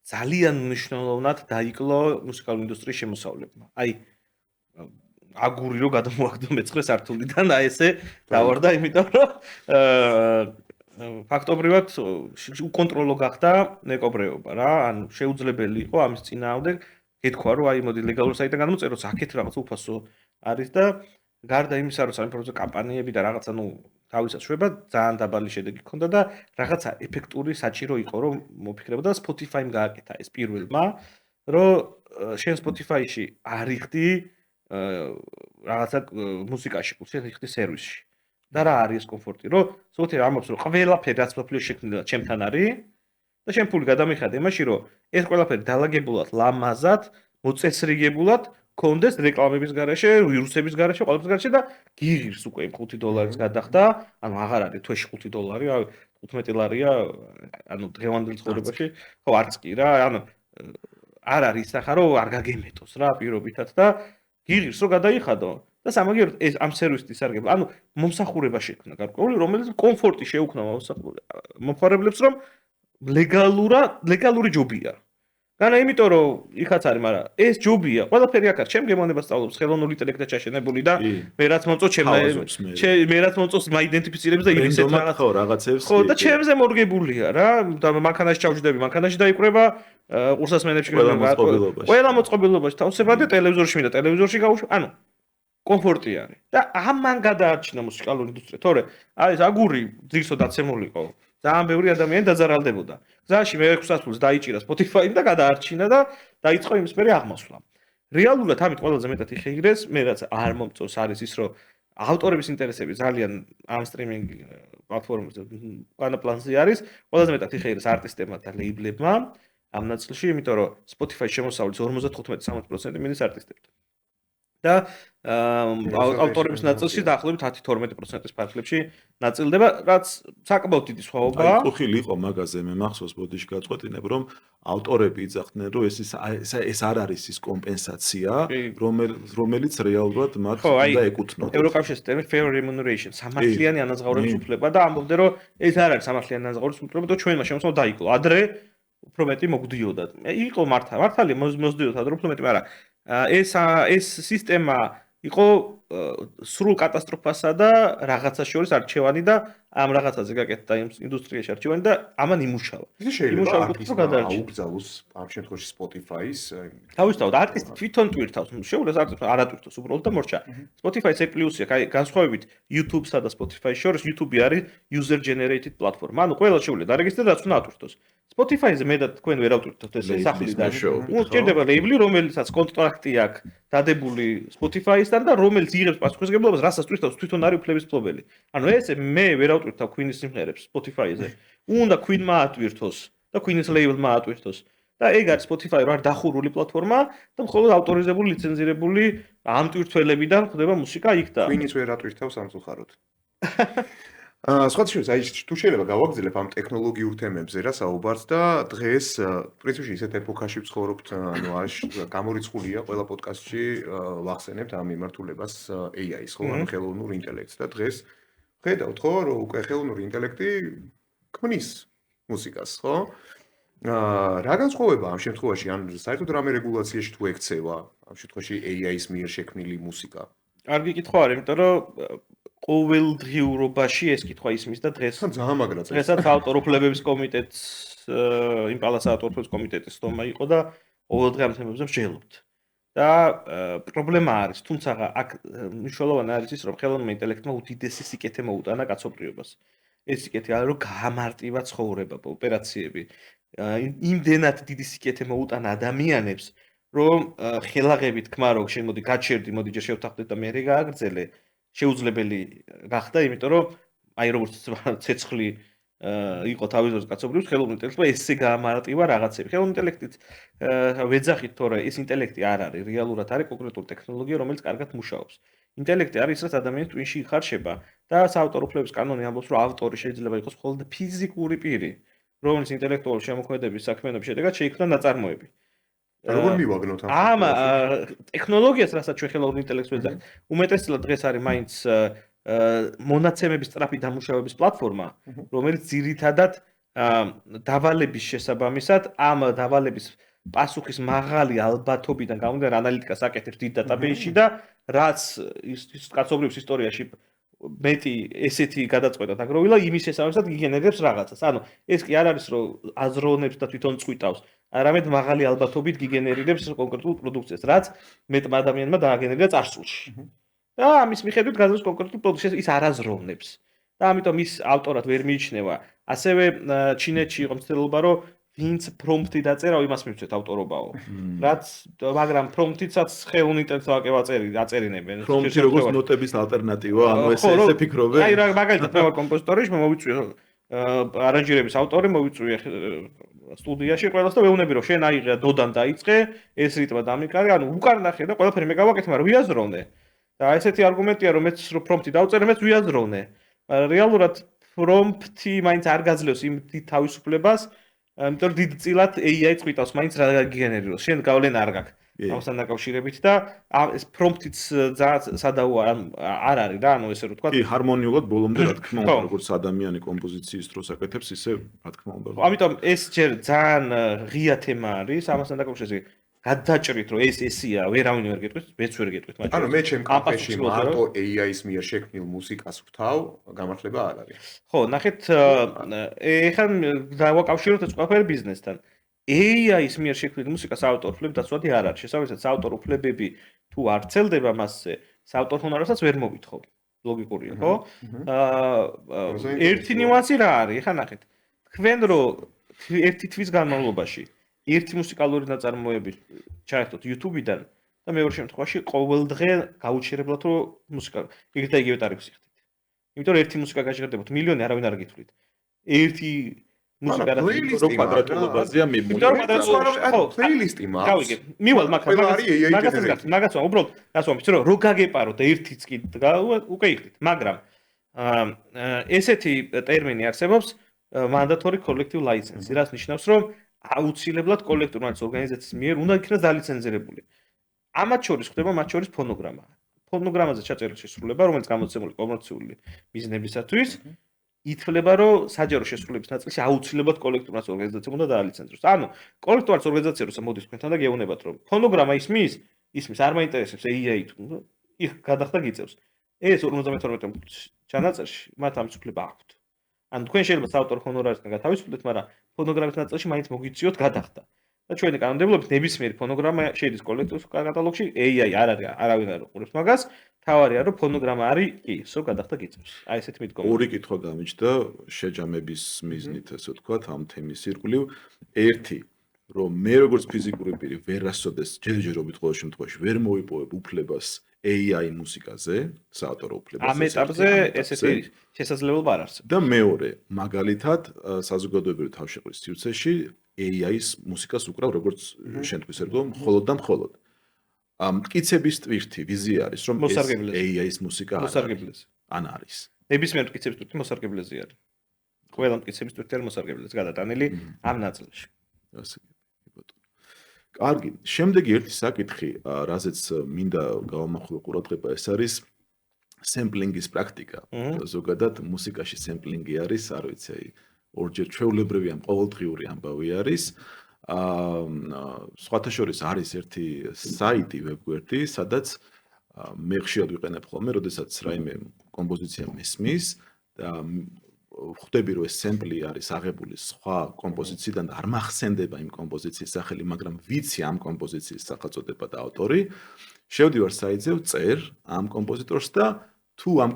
ძალიან მნიშვნელოვნად დაიკლო მუსიკალური ინდუსტრიის შემოსავლებმა. აი აგური რო გადამოაგდო მე-9 სართულიდან, აი ესე დავარდა, იმიტომ რომ ფაქტობრივად უკონტროლო გახდა მეკობრეობა რა, ანუ შეუძლებელი იყო ამის წინააღმდეგ გეთქვა რომ აი მოდი ლეგალურ საიტიდან გადმოწეროთ, აქეთ რაღაც უფასო არის და გარდა იმისა რომ საინფორმაციო კამპანიები და რაღაცა თავისას შვება ძალიან დაბალი შედეგი ჰქონდა და რაღაცა ეფექტური საჭირო იყო რომ მოფიქრებოდა Spotify-მ გააკეთა ეს პირველმა რომ შენ Spotify-ში არიხდი რაღაცა მუსიკაში კურსი ხდი სერვისში და რა არის ეს კომფორტი რომ Spotify ამბობს რომ ყველაფერი რაც მოფლიო შექმნილა ჩემთან არის და შენ ფული გადამიხადე იმაში რომ ეს ყველაფერი დაალაგებულად ლამაზად მოწესრიგებულად კონდეს რეკლამების garaშე, ვირუსების garaშე, ყველაფრის garaშე და გიღირს უკვე $5 გადახდა, ანუ აღარ არის თვეში $5, 15 ლარია, ანუ დღევანდელ ცხოვრებაში, ხო არც კი რა, ანუ არ არის ისახა რომ არ გაგემეტოს რა პირობითად და გიღირს რომ გადაიხადო და სამაგიეროდ ეს ამ სერვისის სარგებლო, ანუ მომსახურება შექმნა გარკვეული, რომელიც კომფორტი შეუქმნა მომხმარებლებს რომ ლეგალური ჯობია. განა იმიტომ რომ იქაც არის, მაგრამ ეს ჯობია. ყველაფერი აქ არის. ჩემ გემოვნება სწავლობს ხელოვნური ინტელექტი ჩაშენებული და მე რაც მომწონს მე რაც მომწონს მაიდენტიფიცირებს და ისეთ რაღაცებს. ხო და ჩემზე მორგებულია რა. და მანქანაში ჩავჯდები, მანქანაში დაიკვრება, ყურსასმენებში ყველა მოწყობილობაში თავსებად და ტელევიზორში მინდა, ტელევიზორში გავუშვა. ანუ კომფორტი არის. და ამან გადაარჩინა მუსიკალური ინდუსტრია. თორე აი ეს აგური ძირსო დაცემულიყო. ძალიან ბევრი ადამიანი დაძარალდებოდა. გზაში მე 6 საათულს დაიჭირა Spotify-მ და გადაარჩინა და დაიწყო იმის მერე აღმასვლა. რეალურად ამით ყველაზე მეტად იხეირეს, მე რაც არ მომწონს არის ის, რომ ავტორების ინტერესები ძალიან ამ სტრიმინგ პლატფორმებზე უკანა პლანზე არის, ყველაზე მეტად იხეირეს არტისტებმა და ლეიბლებმა ამ ნაწილში, იმიტომ რომ Spotify შემოსავლის 55-60% მიდის არტისტებთან. და ავტორების ნაწილში დაახლოებით 10-12%-ის ფარგლებში ნაწილდება, რაც საკმაოდ დიდი სხვაობაა. აი, ხუხილი იყო მაგაზე, მე მახსოვს ბოდიში გაწყვეტინებ, რომ ავტორები იძახდნენ, რომ ეს არ არის ის კომპენსაცია, რომელიც რეალურად მათ უნდა ეკუთვნოდეს. ევროკავშირის ტერმინი fair remuneration, სამართლიანი ანაზღაურების უფლება და ამბობდნენ, რომ ეს არ არის სამართლიანი ანაზღაურების უფლება და ჩვენმა შემოსავლა დაიკლო. ადრე უფრო მეტი მოგდიოდა. იყო მართალია მოსდიოდა ადრე უფრო მეტი, მაგრამ ეს სისტემა იყო სრულ კატასტროფასა და რაღაცა შორის არჩევანი და ამ რაღაცაზე გაკეთდა იმ ინდუსტრიაში არჩევანი და ამან იმუშავა. ისე შეიძლება აუგზავნოს ამ შემთხვევაში Spotify-ს. თავისთავად არტისტი თვითონ ტვირთავს, შეუძლეს არტისტს არ ატვირთოს უბრალოდ და მორჩა. Spotify-ს ეს პლუსია, აი განსხვავებით YouTube-სა და Spotify-ის შორის, YouTube არის user generated platform. ანუ ყველა შეუძლია დარეგისტრირდეს, რაც უნდა ატვირთოს. Spotify-ზე მე და თქვენ ვერ ავტვირთოთ ეს სახლიდან. უჭირდება ლეიბლი, რომელიცაც კონტრაქტი აქვს დადებული Spotify-სთან და რომელიც იღებს პასუხისმგებლობას, რასაც ტვირთავს, თვითონ არის უფლების მფლობელი. ანუ ესე მე ვერ ავტვირთავ Queen-ის სიმღერებს Spotify-ზე. უნდა Queen-მა ატვირთოს და Queen-ის ლეიბლმა ატვირთოს. და ეგ არის Spotify რა დახურული პლატფორმა და მხოლოდ ავტორიზებული, ლიცენზირებული ამ ტვირთველებიდან ხდება მუსიკა იქ და Queen-ის ვერ ატვირთავს სამწუხაროდ. სხვადასხვა აი თუ შეიძლება გავაგზავნებ ამ ტექნოლოგიურ თემებზე რა საუბარს და დღეს პრინციპში ისეთ ეპოქაში ვცხოვრობთ, ანუ გამორიცხულია ყველა პოდკასტში ვახსენებთ ამ მიმართულებას AI-ს, ხო, ანუ ხელოვნურ ინტელექტს და დღეს ხედავთ ხო, რომ უკვე ხელოვნური ინტელექტი ქმნის მუსიკას, ხო? რა განსხვავება ამ შემთხვევაში, ან საერთოდ რამე რეგულაციაში თუ ექცევა ამ შემთხვევაში AI-ის მიერ შექმნილი მუსიკა? კარგი კითხვა არის, იმიტომ რომ ყოველდღიურობაში ეს კითხვა ისმის და დღეს ძალიან მაგრად დღესაც ავტორუფლებების კომიტეტს იმპალასა ავტორუფლების კომიტეტის სტომა იყო და ყოველდღე ამ თემებზე მსჯელობთ. და პრობლემა არის, თუმცა აქ მნიშვნელოვანი არის ის, რომ ხელოვნურმა ინტელექტმა უდიდესი სიკეთე მოუტანა კაცობრიობას. ეს სიკეთე არის, რომ გაამარტივა ცხოვრება, ოპერაციები. იმდენად დიდი სიკეთე მოუტანა ადამიანებს, რომ ხელაღებით თქმა რომ შემოდი გაჩერდი, მოდი ჯერ შევთანხმდეთ და მე გააგრძელე. შეუძლებელი გახდა, იმიტომ რომ აი როგორც ცეცხლი იყო თავისუფლად კაცობრიობის ხელოვნურ ინტელექტმა ესე გაამარტივა რაღაცები. ხელოვნური ინტელექტით ვეძახით, თორე ეს ინტელექტი არ არის, რეალურად არის კონკრეტული ტექნოლოგია, რომელიც კარგად მუშაობს. ინტელექტი არის ის, რაც ადამიანის ტვინში იხარშება და საავტორო უფლებების კანონი ამბობს, რომ ავტორი შეიძლება იყოს მხოლოდ ფიზიკური პირი, რომელიც ინტელექტუალური შემოქმედების საქმიანობის შედეგად შეიქმნა ნაწარმოები. როგორ მივაგნოთ ამ ტექნოლოგიას, რასაც ჩვენ ხელოვნურ ინტელექტს ვეძახით, უმეტესწილად დღეს არის მაინც მონაცემების სწრაფი დამუშავების პლატფორმა, რომელიც ძირითადად დავალების შესაბამისად ამ დავალების პასუხის მაღალი ალბათობიდან გამომდინარე ანალიტიკას აკეთებს დიდ დატაბეისში და რაც ის კაცობრიობის ისტორიაში მეტი ესეთი გადაწყვეტა დაგროვილა იმის შესაბამისად იგენერებს რაღაცას. ანუ ეს კი არ არის რომ აზროვნებს და თვითონ წვიტავს, არამედ მაღალი ალბათობით გიგენერირებს კონკრეტულ პროდუქციას, რაც მეტმა ადამიანმა დააგენერირა წარსულში. და ამის მიხედვით გადადის კონკრეტულ პროდუქციას ის არ აზროვნებს. და ამიტომ ის ავტორად ვერ მიიჩნევა. ასევე ჩინეთში იყო მცდელობა რომ ვინც პრომპტი დაწერა, იმას მივცეთ ავტორობაო. რაც მაგრამ პრომპტიცაც ხელუნიტელს აწერინებენ. პრომპტი როგორც ნოტების ალტერნატივა, ანუ ესე ფიქრობენ. აი რა მაგალითად რა კომპოზიტორი მოვიწვიე არანჟირების ავტორი მოვიწვიე სტუდიაში ყველას და ვეუბნები რომ შენ აიღე დოდან დაიწყე, ეს რიტმა დამიკარგე, ანუ უკან ნახე და ყველაფერი მე გავაკეთე, მაგრამ ვიაზროვნე. და ესეთი არგუმენტია რომ მეც რო პრომპტი დავწერე, მეც ვიაზროვნე. რეალურად პრომპტი მაინც არ გაძლევს იმ თავისუფლებას, იმიტომ რომ დიდწილად AI წვითავს მაინც რა გიგენერიროს. შენ გავლენა არ გაქვს ამასთან დაკავშირებით და ეს პრომპტიც სადაო არ არის რა, ანუ ესე რომ თქვა. კი, ჰარმონიულად ბოლომდე რა თქმა უნდა, როგორც ადამიანი კომპოზიციის დროს აკეთებს, ისე რა თქმა უნდა. ამიტომ ეს ჯერ ძალიან ღია თემა არის, ამასთან დაკავშირებით გადაჭრით რომ ეს ესია, ვერავინ ვერ გეტყვის, მეც ვერ გეტყვით მაგრამ. ანუ მე ჩემ კამპანიაში მარტო AI-ის მიერ შექმნილ მუსიკას ვთავ, გამართლება არ არის. ხო, ნახეთ, ეხლა დავაკავშიროთ ეს ყველაფერი ბიზნესთან. AI-ის მიერ შექმნილი მუსიკას ავტორ უფლებები დაცვადი არ არის. შესაბამისად, ავტორ უფლებები თუ არ ცელდება მასზე, ავტორ ჰონორარსაც ვერ მოვითხოვ. ლოგიკურია, ხო? ერთი ნიუანსი რა არის? ეხლა ნახეთ. თქვენ რომ ერთი თვის განმავლობაში ერთი მუსიკალური ნაწარმოები ჩაერთოთ YouTube-დან და მეორე შემთხვევაში ყოველდღე გაუჩერებლად რომ მუსიკა იგივე და იგივე ტარიფს იხდით. იმიტომ რომ ერთი მუსიკა გაჟღერდებათ მილიონი, არავინ არ გითვლით. ერთი მუსიკა რა კვადრატულობაზეა პლეილისტი მაქვს. გავიგე. მივალ მაგას უბრალოდ ასე ვამბობ, რომ რო გაგეპარო და ერთიც კი უკვე იხდით, მაგრამ ესეთი ტერმინი არსებობს mandatory collective license, რაც ნიშნავს რომ აუცილებლად კოლექტურული ორგანიზაციის მიერ უნდა იქნას დალიცენზირებული. ამათ შორის ხდება მათ შორის ფონოგრამა. ფონოგრამაზე ჩაწერილი შესრულება, რომელიც გამოცემული კომერციული მიზნებისათვის, ითვლება, რომ საჯარო შესრულების ნაწილში აუცილებლად კოლექტურული ორგანიზაციამ უნდა დაალიცენზიროს. ანუ კოლექტურული ორგანიზაცია როცა მოდის თქვენთან და გეუბნებათ, რომ ფონოგრამა ისმის არ მაინტერესებს AI თუ იქ გადახდა გიწევს. ეს 52 ჩანაწერში მათ ამის უფლება აქვთ. ან თქვენ შეიძლება საავტორ ჰონორარისგან გათავისუფლდეთ, მაგრამ ფონოგრამის ნაწილში მაინც მოგიწიოთ გადახდა. და ჩვენი კანონმდებლობით ნებისმიერი ფონოგრამა შედის კოლექტურულ კატალოგში, AI არავინ არ უყურებს მაგას. თავარია რომ ფონოგრამა არის, კი, სო გადახდა გიწევს. აი ესეთი მიდგომა. ორი კითხვა გამიჩნდა შეჯამების მიზნით, ასე ვთქვათ, ამ თემის ირგვლივ. ერთი, რომ მე როგორც ფიზიკური პირი ვერასოდეს ჯერჯერობით ყოველ შემთხვევაში ვერ მოვიპოვებ უფლებას AI მუსიკაზე, საავტორო უფლებას. ამ ეტაპზე ესეთი შესაძლებლობა არ არსებობს. და მეორე, მაგალითად, საზოგადოებრივი თავშეყრის სივრცეში AI-ის მუსიკას უკრავ როგორც შენ თქვის ერგო, მხოლოდ და მხოლოდ. მტკიცების ტვირთი ვიზია არის, რომ ეს AI-ის მუსიკა მოსარგებლეზე. ან არის. ნებისმიერ მტკიცების ტვირთი მოსარგებლეზე არის. ყველა მტკიცების ტვირთი არის მოსარგებლეზე გადატანილი ამ ნაწილში. ასე კარგი, შემდეგი ერთი საკითხი, რაზეც მინდა გავამახვილო ყურადღება, ეს არის სემპლინგის პრაქტიკა. ზოგადად მუსიკაში სემპლინგი არის, არ ვიცი, აი ორჯერ ჩვეულებრივი ან ყოველდღიური ამბავი არის. სხვათა შორის არის ერთი საიტი, ვებგვერდი, სადაც მე ხშირად ვიყენებ ხოლმე, როდესაც რაიმე კომპოზიცია მესმის და ხვდები რომ ეს სემპლი არის აღებული სხვა კომპოზიციიდან და არ მახსენდება იმ კომპოზიციის სახელი, მაგრამ ვიცი ამ კომპოზიციის სახელწოდება და ავტორი, შევდივარ საიტზე, წერ ამ კომპოზიტორს და თუ ამ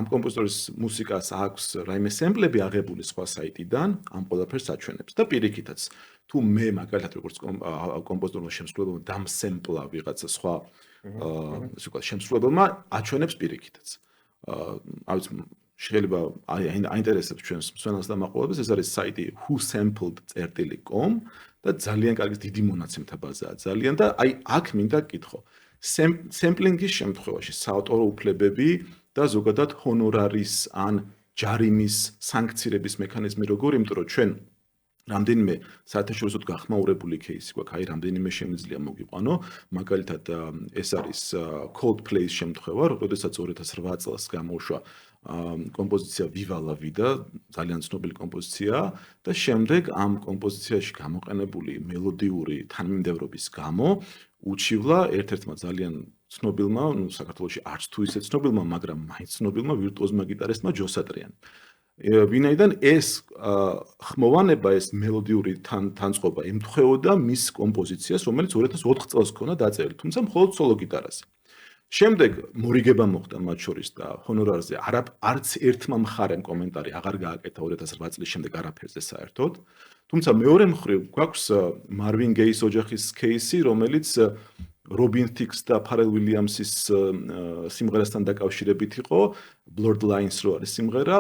კომპოზიტორის მუსიკას აქვს რაიმე სემპლები აღებული სხვა საიტიდან, ამ ყველაფერს აჩვენებს და პირიქითაც თუ მე მაგალითად როგორც კომპოზიტორმა შემსრულებელმა დამსემპლა ვიღაცა სხვა ასე ვთქვათ შემსრულებელმა აჩვენებს პირიქითაც. ავიც შეიძლება აინტერესებს ჩვენს მსმენელს და მაყურებელს, ეს არის საიტი whosampled.com და ძალიან კარგი დიდი მონაცემთა ბაზაა ძალიან და აი აქ მინდა გკითხო. სემპლინგის შემთხვევაში საავტორო უფლებები და ზოგადად ჰონორარის ან ჯარიმის სანქცირების მექანიზმი როგორი, იმიტომ რომ ჩვენ რამდენიმე საერთაშორისო გახმაურებული кейსი გვაქვს, აი რამდენიმე შემიძლია მოგიყვანო, მაგალითად ეს არის Coldplay-ის შემთხვევა, როდესაც 2008 წელს გამოუშვა კომპოზიცია Viva la Vida, ძალიან ცნობილი კომპოზიციაა და შემდეგ ამ კომპოზიციაში გამოყენებული მელოდიური თანმიმდევრობის გამო უჩივლა ერთ-ერთმა ძალიან ცნობილმა, საქართველოში არც თუ ისე ცნობილმა, მაგრამ მაინც ცნობილმა ვირტუოზმა გიტარისტმა ჯო სატრიანმა. ვინაიდან ეს ხმოვანება, ეს მელოდიური თანწყობა ემთხვეოდა მის კომპოზიციას, რომელიც 2004 წელს ჰქონდა დაწერილი, თუმცა მხოლოდ სოლო გიტარაზე. შემდეგ მორიგება მოხდა მათ შორის და ჰონორარზე არც ერთმა მხარემ კომენტარი აღარ გააკეთა 2008 წლის შემდეგ არაფერზე საერთოდ. თუმცა მეორე მხრივ გვაქვს მარვინ გეის ოჯახის кейსი, რომელიც რობინ თიქს და ფარელ ვილიამსის სიმღერასთან დაკავშირებით იყო, Blurred Lines რო არის სიმღერა,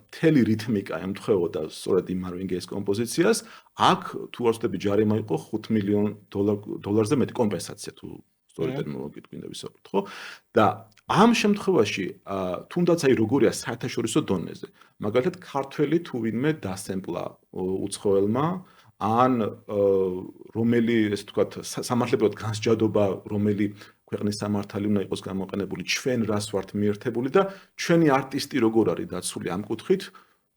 მთელი რითმიკა ემთხვეოდა სწორედ იმ მარვინ გეის კომპოზიციას. აქ თუ არ ვცდები ჯარიმა იყო $5 მილიონ დოლარზე მეტი კომპენსაცია თუ სწორი ტერმინოლოგიით გვინდა ვისაუბროთ, ხო? და ამ შემთხვევაში თუნდაც აი როგორია საერთაშორისო დონეზე, მაგალითად ქართველი თუ ვინმე დასემპლა უცხოელმა ან რომელი ესე ვთქვათ სამართლებრივად განსჯადობა რომელი ქვეყნის სამართალი უნდა იყოს გამოყენებული ჩვენ რას ვართ მიერთებული და ჩვენი არტისტი როგორ არის დაცული ამ კუთხით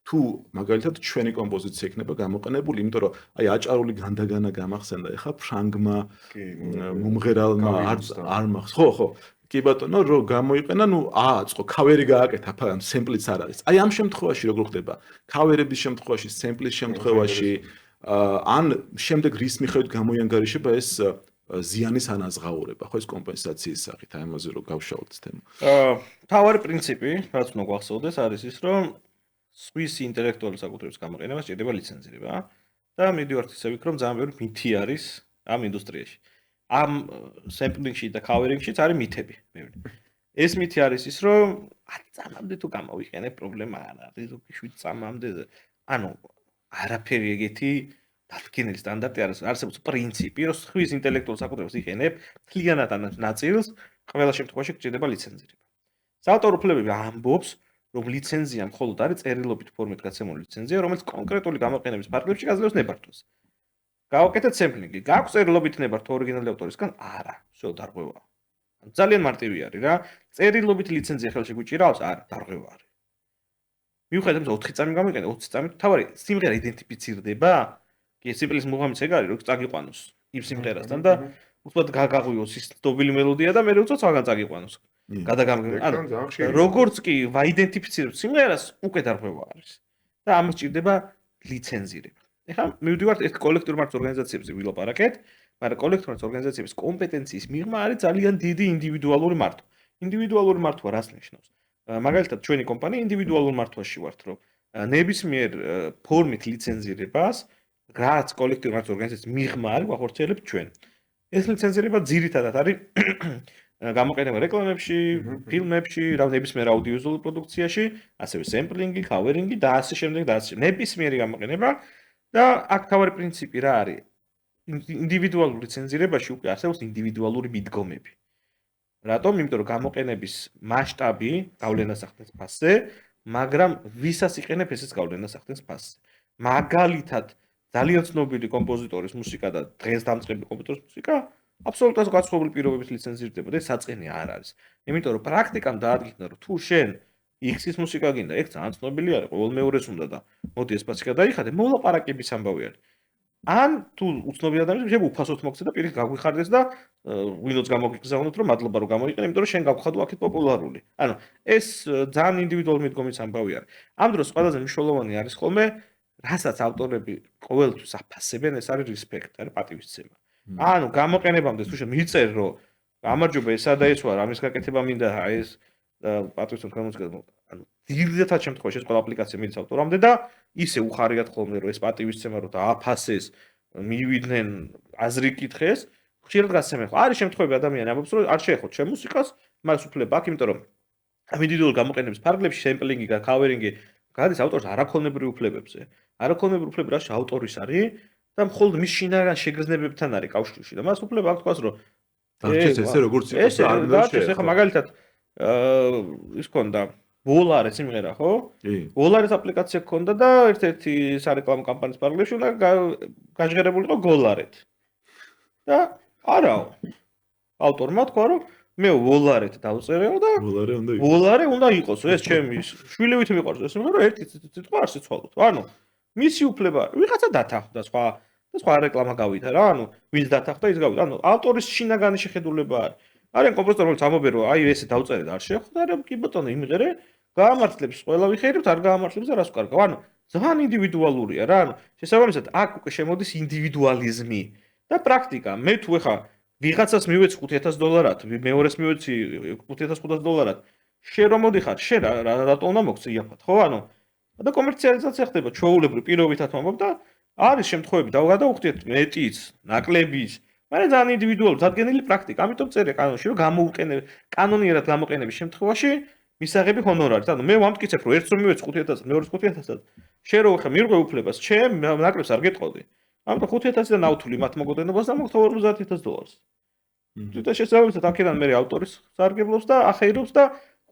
თუ მაგალითად ჩვენი კომპოზიცია იქნება გამოყენებული, იმიტომ რომ აი აჭარული განდაგანა გამახსენდა ეხა ფრანგმა მომღერალმა არ მახსოვს. ხო, კი ბატონო, რომ გამოიყენა, ააწყო, ქავერი გააკეთა, სემპლიც არ არის. აი ამ შემთხვევაში როგორ ხდება? ქავერების შემთხვევაში, სემპლის შემთხვევაში ან შემდეგ რის მიხედვით გამოიანგარიშება ეს ზიანის ანაზღაურება, ხო ეს კომპენსაციის სახით, აი ამაზე რომ გავშალოთ ეს თემა. თავარი პრინციპი, რაც უნდა გვახსოვდეს, არის ის, რომ სვის ინტელექტუალური საკუთრების გამოყენებას სჭირდება ლიცენზირება და მივიდივართ ისე ვიქ, რომ ძალიან ბევრი მითი არის ამ ინდუსტრიაში. ამ სემპლინგში და ქავერინგშიც არის მითები, ბევრი. ეს მითი არის ის, რომ 10 წამამდე თუ გამოვიყენებ, პრობლემა არ არის, 7 წამამდე. ანუ არაფერი ეგეთი დადგენილი სტანდარტი არის, არსებობს პრინციპი, რომ სვის ინტელექტუალურ საკუთრებას იყენებ, მთლიანად ნაწილს, ყველა შემთხვევაში გჭირდება ლიცენზირება. საავტორო უფლებები ამბობს, რომ ლიცენზია მხოლოდ არის წერილობით ფორმით გაცემული ლიცენზია, რომელიც კონკრეტული გამოყენების ფარგლებში გაძლევს ნებართვას. გავაკეთეთ სემპლინგი, გაქვს წერილობით ნებართვა ორიგინალური ავტორისგან? არა, всё დარღვევაა. ძალიან მარტივი არის რა. წერილობით ლიცენზია ხელში გვიჭირავს? არა, დარღვევა არის. მიუხედავად იმისა, 4 წამი გამოიყენე, 20 წამი, თავარი სიმღერა იდენტიფიცირდება? კი, სიმპლის მუღამიც ეგ არის, რომ წაგიყვანოს იმ სიმღერასთან და უბრალოდ გაგაღვიოს ის ნობილი მელოდია და მე უცებ სხვაგან წაგიყვანოს. ანუ როგორც კი ვაიდენტიფიცირებ სიმღერას, უკვე დარღვევა არის. და ამას ჭირდება ლიცენზირება. ეხლა მივდივართ ერთ კოლექტიურ მართვის ორგანიზაციებზე ვილაპარაკეთ, მაგრამ კოლექტიურ მართვის ორგანიზაციების კომპეტენციის მიღმა არის ძალიან დიდი ინდივიდუალური მართვა. ინდივიდუალური მართვა რას ნიშნავს? მაგალითად, ჩვენი კომპანია ინდივიდუალურ მართვაში ვართ, რომ ნებისმიერ ფორმით ლიცენზირებას, რაც კოლექტიურ მართვის ორგანიზაციის მიღმა არის, ვახორციელებთ ჩვენ. ეს ლიცენზირება ძირითადად არის გამოყენება რეკლამებში, ფილმებში, ნებისმიერ აუდიოვიზუალურ პროდუქციაში, ასევე სემპლინგი, ქავერინგი და ასე შემდეგ და ასე. ნებისმიერი გამოყენება და აქ თავარი პრინციპი რა არის? ინდივიდუალურ ლიცენზირებაში უკვე არსებობს ინდივიდუალური მიდგომები. რატომ? იმიტომ რომ გამოყენების მასშტაბი გავლენას ახდენს ფასზე, მაგრამ ვისაც იყენებ, ესეც გავლენას ახდენს ფასზე. მაგალითად, ძალიან ცნობილი კომპოზიტორის მუსიკა და დღეს დამწყები კომპოზიტორის მუსიკა აბსოლუტურად განსხვავებული პირობებით ლიცენზირდება და ეს საწყენი არ არის. იმიტომ რომ პრაქტიკამ დაადგინა, რომ თუ შენ X-ის მუსიკა გინდა, ეგ ძალიან ცნობილი არის, ყოველ მეორეს უნდა და მოდი ეს პასიკა დაიხადე, მოლაპარაკების ამბავი არის. ან თუ უცნობი ადამიანს შეიძლება უფასოდ მოგცე და პირიქით გაგვიხარდეს და ვინც გამოგიგზავნოთ, რომ მადლობა რომ გამოიყენე, იმიტომ რომ შენ გავხადო აქეთ პოპულარული. ანუ ეს ძალიან ინდივიდუალური მიდგომის ამბავი არის. ამ დროს ყველაზე მნიშვნელოვანი არის ხოლმე, რასაც ავტორები ყოველთვის აფასებენ, ეს არის რესპექტი, არის პატივისცემა. ანუ გამოყენებამდე თუ შენ მიწერ, რომ გამარჯობა ესა და ეს ვარ, ამის გაკეთება მინდა, აი ეს პატივისცემის გამოსკება. ანუ ძირითადად შემთხვევაში ეს ყველა აპლიკაცია მიდის ავტორამდე და ისე უხარიათ ხოლმე, რომ ეს პატივისცემა რო დააფასეს, მივიდნენ აზრი კითხეს, ხშირად გასცემენ. არის შემთხვევები ადამიანი ამბობს, რომ არ შეეხოთ ჩემ მუსიკას, მას უფლება აქვს, იმიტომ რომ ინდივიდუალური გამოყენების ფარგლებში სემპლინგი და ქავერინგი გადის ავტორის არაქონებრივ უფლებებზე. არაქონებრივ უფლები რა ავტორის არის და მხოლოდ მის შინაგან შეგრძნებებთან არის კავშირში და მას უფლება აქვს თქვას, რომ დარჩეს ესე როგორც იყოს და არ უნდა შეეხო. ეხლა მაგალითად ის ქონდა Volaris სიმღერა, ხო? კი. Volaris აპლიკაცია ქონდა და ერთ-ერთი სარეკლამო კამპანიის პარალელში უნდა გაჟღერებულიყო Golaret. და არაო. ავტორმა თქვა, რომ მე ვოლარეთ დავწერეო და ვოლარე უნდა იყოს. ვოლარე უნდა იყოს ეს ჩემი შვილივით მიყვარს ეს მაგრამ ერთი სიტყვა არ სიცვალოთ ანუ მისი უფლება ვიღაცა დათანხმდა სხვა რეკლამა გავიდა რა ანუ ვინც დათანხმდა ის გავიდა ანუ ავტორის შინაგანი შეხედულება არის კომპოზიტორი რომელიც ამობერო აი ესე დავწერე და არ შეხვდა რა კი ბატონო იმღერე გაამართლებს ყველა ვიხერებთ არ გაამართლებს და რას ვკარგავ ანუ ძალიან ინდივიდუალურია რა ანუ შესაბამისად აქ უკვე შემოდის ინდივიდუალიზმი და პრაქტიკა მე თუ ეხა ვიღაცას მივეცი $5,000 მეორეს მივეცი $5,500 შენ რომ მოდიხარ შენ რატო უნდა მოგცე იაფად ხო ანუ და კომერციალიზაცია ხდება ჩვეულებრივ პირობითად მომობ და არის შემთხვევები დავუხდეთ მეტიც ნაკლებიც მაგრამ ძალიან ინდივიდუალურად დადგენილი პრაქტიკა ამიტომ წერე კანონში რომ გამოუყენებ კანონიერად გამოყენების შემთხვევაში მისაღები ჰონორარით ანუ მე ვამტკიცებ რომ ერთს რომ მივეცი $5,000 მეორეს $5,000 შენ რო ხა მირღვე უფლებას ჩემ ნაკლებს არ გეტყოდი ამიტომ $5,000-დან ავთვლი მათ მოგოდენობას და მოგთხოვ $50,000 თვითონ შესაბამისად აქედან მე ავტორის სარგებლობს და ახერობს და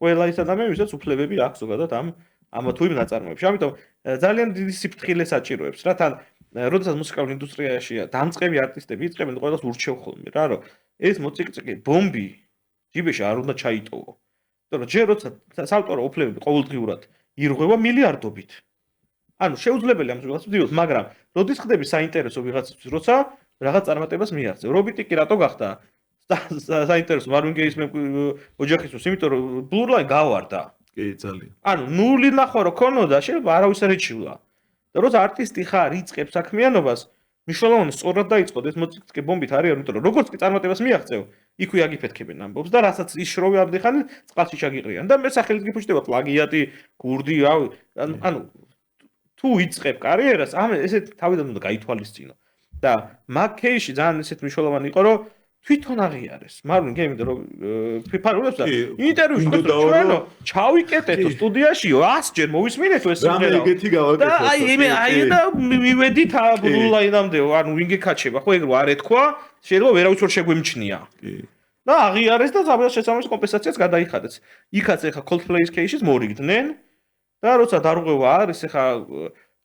ყველა ის ადამიანი ვისაც უფლებები აქვს ზოგადად ამა თუ იმ ნაწარმოებში. ამიტომ ძალიან დიდი სიფრთხილე საჭიროებს რა თან როდესაც მუსიკალურ ინდუსტრიაშია დამწყები არტისტები იწყებენ ყველას ურჩევ ხოლმე რა რომ ეს მოციკი ბომბი ჯიბეში არ უნდა ჩაიტოვო. იმიტომ რომ ჯერ როცა საავტორო უფლებები ყოველდღიურად ირღვევა მილიარდობით. ანუ შეუძლებელია ამ зүйлს ვდივოთ, მაგრამ როდის ხდები საინტერესო ვიღაცისთვის, როცა რაღაც წარმატებას მიაღწევ. რობიტიკი რატო გახდა საინტერესო მარვინგეის ოჯახისთვის, იმიტომ რომ ბლურლაინ გავარდა. კი, ძალიან. ანუ ნული ნახვა რო ქონოდა, შეიძლება არავის არ ეჩივლა. და როცა არტისტი ხარ, იწყებს საქმიანობას, მნიშვნელოვანი სწორად დაიწყოთ ეს მოციქი ბომბით არის, იმიტომ რომ როგორც კი წარმატებას მიაღწევ, იქვე აგიფეთქებენ ამბობს და რასაც ის შროვი ამდიხანი წყალში ჩაგიყრიან და მე სახელით გიფუჭდება პლაგიატი, გურდი, ანუ თუ იწყებ კარიერას, ესეთ თავიდან უნდა გაითვალისწინო. და მაგ кейსში ძალიან ესეთ მნიშვნელოვანი იყო, რომ თვითონ აღიარეს. მარვინ გეიმი და რომ ფიფარულებს და ინტერვიუში ჩვენო ჩავიკეტეთო სტუდიაში 100 ჯერ მოვისმინეთ ეს რამე ეგეთი გავაკეთეთ. და აი და მივედით ბლულაინამდე, ანუ ვინ გეკაჩება, ხო ეგ რო არ ეთქვა, შეიძლება ვერავის ვერ შეგვიმჩნია. კი. და აღიარეს და შესაბამის კომპენსაციას გადაიხადეს. იქაც ეხა Coldplay-ის кейსში მორიგდნენ და როცა დარღვევა არის ეხა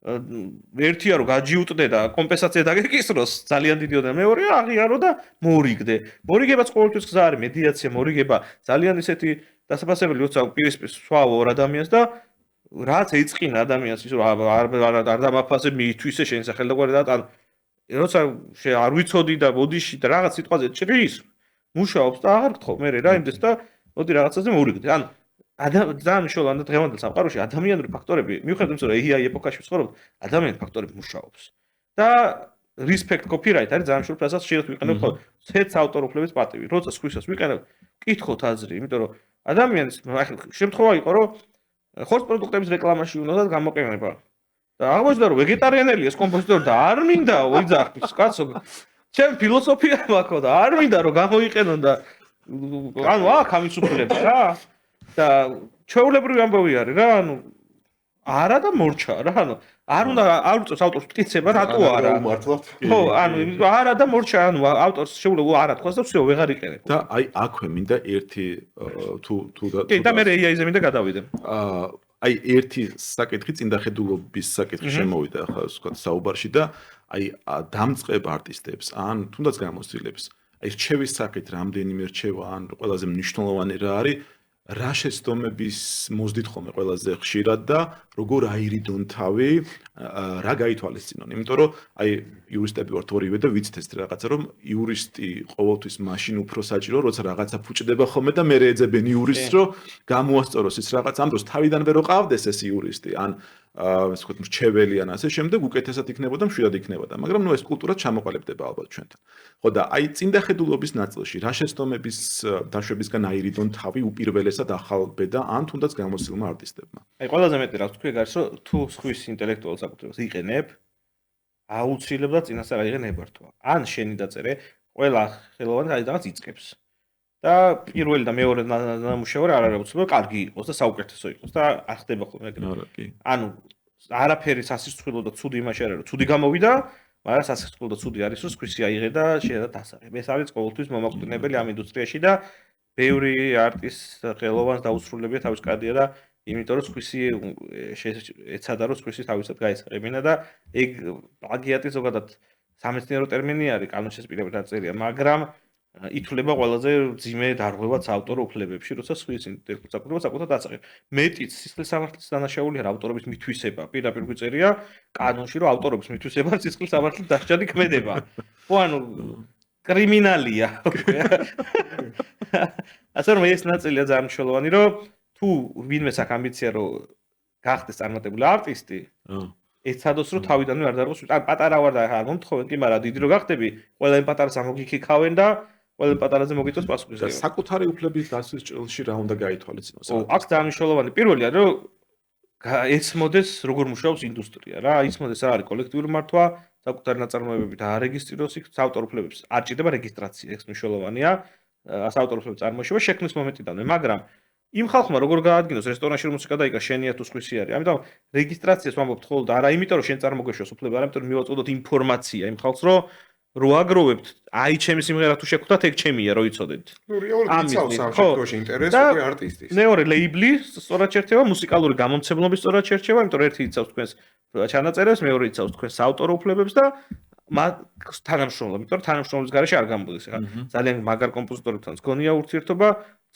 ერთია რომ გაჯიუტდე და კომპენსაცია დაგეკისროს ძალიან დიდი და მეორეა აღიარო და მორიგდე. მორიგებაც ყოველთვის გზა არის მედიაცია, მორიგება ძალიან ისეთი დასაფასებელი როცა პირისპირ სვავ ორ ადამიანს და რაც ეწყინა ადამიანს ის რომ არ დამაფასებ მითვისე შენ სახელდაგვარი და ან როცა არ ვიცოდი და ბოდიში და რაღაც სიტყვაზე ჭრის მუშაობს და აღარ გთხოვ მე რა იმდეს და მოდი რაღაცაზე მორიგდე. ან ძალიან მნიშვნელოვანი და დღევანდელ სამყაროში ადამიანური ფაქტორები მიუხედავად იმისა რომ AI ეპოქაში ვცხოვრობთ ადამიანური ფაქტორები მუშაობს და respect copyright არის ძალიან მნიშვნელოვანი ფრაზა შეიძლება ვიყენებ ხოლმე ცეც ავტორუფლების პატივი როცა სხვისას ვიყენებ კითხოთ აზრი იმიტომ რომ ადამიანის შემთხვევა იყო რომ ხორცს პროდუქტების რეკლამაში უნდა გამოყენება და აღმოჩნდა რომ ვეგეტარიანელი ეს კომპოზიტორი და არ მინდა ოიძახის კაცო ჩემ ფილოსოფია მაქვს და არ მინდა რომ გამოიყენონ და ანუ აქ ამის უფლება რა და ჩვეულებრივი ამბავი არის რა ანუ არა და მორჩა რა ანუ არ უნდა არ უწევს ავტორს მტკიცება რატო არა ხო ანუ არა და მორჩა ანუ ავტორს შეუძლია არა თქვას და всё ვეღარ იყენებ და აი აქვე მინდა ერთი თუ კი და მე AI-ზე მინდა გადავიდე აი ერთი საკითხი წინდახედულობის საკითხი შემოვიდა ახლა ვთქვათ საუბარში და აი დამწყებ არტისტებს ან თუნდაც გამოცდილებს აი რჩევის საკითხი რამდენიმე რჩევა ან ყველაზე მნიშვნელოვანი რა არის რა შეცდომების მოზდით ხოლმე ყველაზე ხშირად და როგორ აირიდონ თავი რა გაითვალისწინონ იმიტომ რომ აი იურისტები ვართ ორივე და ვიცით ეს რაღაცა რომ იურისტი ყოველთვის მაშინ უფრო საჭირო როცა რაღაცა ფუჭდება ხოლმე და მე ეძებენ იურისტს რომ გამოასწოროს ის რაღაც ამ დროს თავიდანვე რო ყავდეს ეს იურისტი ან ასე ვთქვათ მრჩეველი ან ასე შემდეგ უკეთესად იქნებოდა მშვიდად იქნებოდა მაგრამ ნუ ეს კულტურა ჩამოყალიბდება ალბათ ჩვენთან ხო და აი წინდახედულობის ნაწილში რა შეცდომების დაშვებისგან აირიდონ თავი უპირველესად ახალბედა ან თუნდაც გამოცდილმა არტისტებმა აი ყველაზე მეტი რა ვთქვი გარს რომ თუ სხვის ინტელექტუალურ საკუთრებას იყენებ აუცილებლად წინასწარ აიღე ნებართვა ან შენი დაწერე ყველა ხელოვანი რაღაც იწყებს და პირველი და მეორე ნამუშევარი არ არის უცბად კარგი იყოს და საუკეთესო იყოს და არ ხდება ხოლმე ეგრე. ანუ არაფერი სასიცოცხლო და ცუდი იმაში არ არის რომ ცუდი გამოვიდა, მაგრამ სასიცოცხლო და ცუდი არის რომ სხვისი აიღე და შეიძლება დასაღებ. ეს არის ყოველთვის მომაკვდინებელი ამ ინდუსტრიაში და ბევრი არტისტ ხელოვანს დაუსრულებია თავის კარიერა, იმიტომ რომ სხვისი ეცადა რომ სხვისი თავისად გაესწრებინა და ეგ პლაგიატი ზოგადად სამეცნიერო ტერმინი არის კანონში პირებად დაწერია, მაგრამ ითვლება ყველაზე ძიმე დარღვევაც ავტორ უფლებებში, როცა სხვის ინტელექტუალურ საკუთრებას საკუთარ დაწახებ. მეტიც სისხლის სამართლის დანაშაული არა ავტორობის მითვისება, პირდაპირ გვიწერია კანონში, რომ ავტორობის მითვისება სისხლის სამართლის დასჯადი ქმედება. ხო, ანუ კრიმინალია. ასე რომ ეს ნაწილია ძალიან მნიშვნელოვანი, რომ თუ ვინმე აქვს ამბიცია, რომ გახდეს წარმატებული არტისტი, ეცადოს რომ თავიდანვე არ დარღოს, ან პატარა ვარ და არ მომთხოვენ, კი, მაგრამ დიდი რო გახდები, ყველა იმ პატარას ამოგიქიქავენ და ყველა პატარაზე მოგიწევს პასუხი. და საკუთარი უფლების დასვის ჭრილში რა უნდა გაითვალისწინოს? აქ ძალიან მნიშვნელოვანი პირველია, რომ ეცმოდეს როგორ მუშაობს ინდუსტრია რა, იცმოდეს რა არის კოლექტიური მართვა, საკუთარი ნაწარმოებები და არეგისტრიროს იქ ავტორ უფლებებს. არ ჭირდება რეგისტრაცია, ეს მნიშვნელოვანია. ავტორ უფლებების წარმოშობა შექმნის მომენტიდანვე, მაგრამ იმ ხალხმა როგორ გაადგინოს რესტორანში რომ მუსიკა დაიკრა შენია თუ სხვისი არის. ამიტომ რეგისტრაციას ვამბობთ ხოლმე არა იმიტომ რომ შენ წარმოგეშვას უფლება, არა იმიტომ რომ მივაწოდოთ ინფორმაცია იმ ხალხს რო აგროვებთ, აი ჩემი სიმღერა თუ შეგხვდათ, ეგ ჩემია, რო იცოდეთ. ნუ რეალურად იცავს ამ შემთხვევაში ინტერესი უკვე არტისტის. მეორე ლეიბლი სწორად შერჩება, მუსიკალური გამომცემლობის სწორად შერჩება, იმიტომ რომ ერთი იცავს თქვენს ჩანაწერებს, მეორე იცავს თქვენს ავტორ უფლებებს და თანამშრომლობა, იმიტომ რომ თანამშრომლობის გარეშე არ გამბოდეს. ეხლა ძალიან მაგარ კომპოზიტორებთან გქონია ურთიერთობა,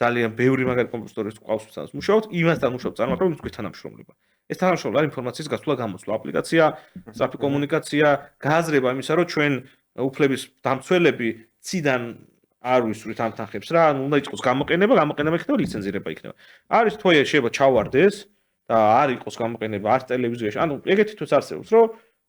ძალიან ბევრი მაგარ კომპოზიტორებს ყავს მუშაობთ, იმასთან მუშაობთ წარმატებით თქვენ თანამშრომლობა. ეს თანამშრომლობა არის ინფორმაციის გასვლა გამოსვლა, აპლიკაცია, სწრაფი კომუნიკაცია, გააზრება იმისა, რომ ჩვენ უფლების დამცველები ციდან არ ვისვრით ამ თანხებს რა, ანუ უნდა იყოს გამოყენება იქნება ლიცენზირება იქნება. არის თუ შეიძლება ჩავარდეს და არ იყოს გამოყენება არც ტელევიზიაში, ანუ ეგეთი თვითონ არსებობს, რომ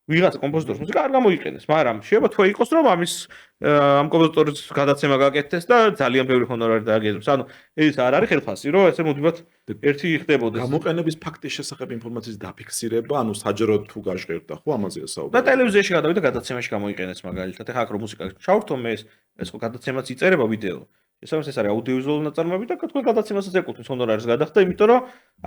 ვიღაცა კომპოზიტორის მუსიკა არ გამოიყენეს, მაგრამ შეიძლება თუ იყოს, რომ ამ კომპოზიტორის გადაცემა გაკეთდეს და ძალიან ბევრი ჰონორარი დააგეზროს. ანუ ეს არ არის ხელფასი, რომ ესე მოდივად ერთი ხდებოდეს. გამოყენების ფაქტის შესახებ ინფორმაციის დაფიქსირება, ანუ საჯაროდ თუ გაჟღერდა, ხო ამაზეა და საუბარი. ტელევიზიაში გადავიდა გადაცემაში გამოიყენეს მაგალითად. ეხლა აქ რომ მუსიკა ჩავრთო მე ეს ხო გადაცემაც იწერება ვიდეო. ეს არის აუდიოვიზუალური ნაწარმოები და თქვენ გადაცემასაც ეკუთვნის ჰონორარის გადახდა, იმიტომ რომ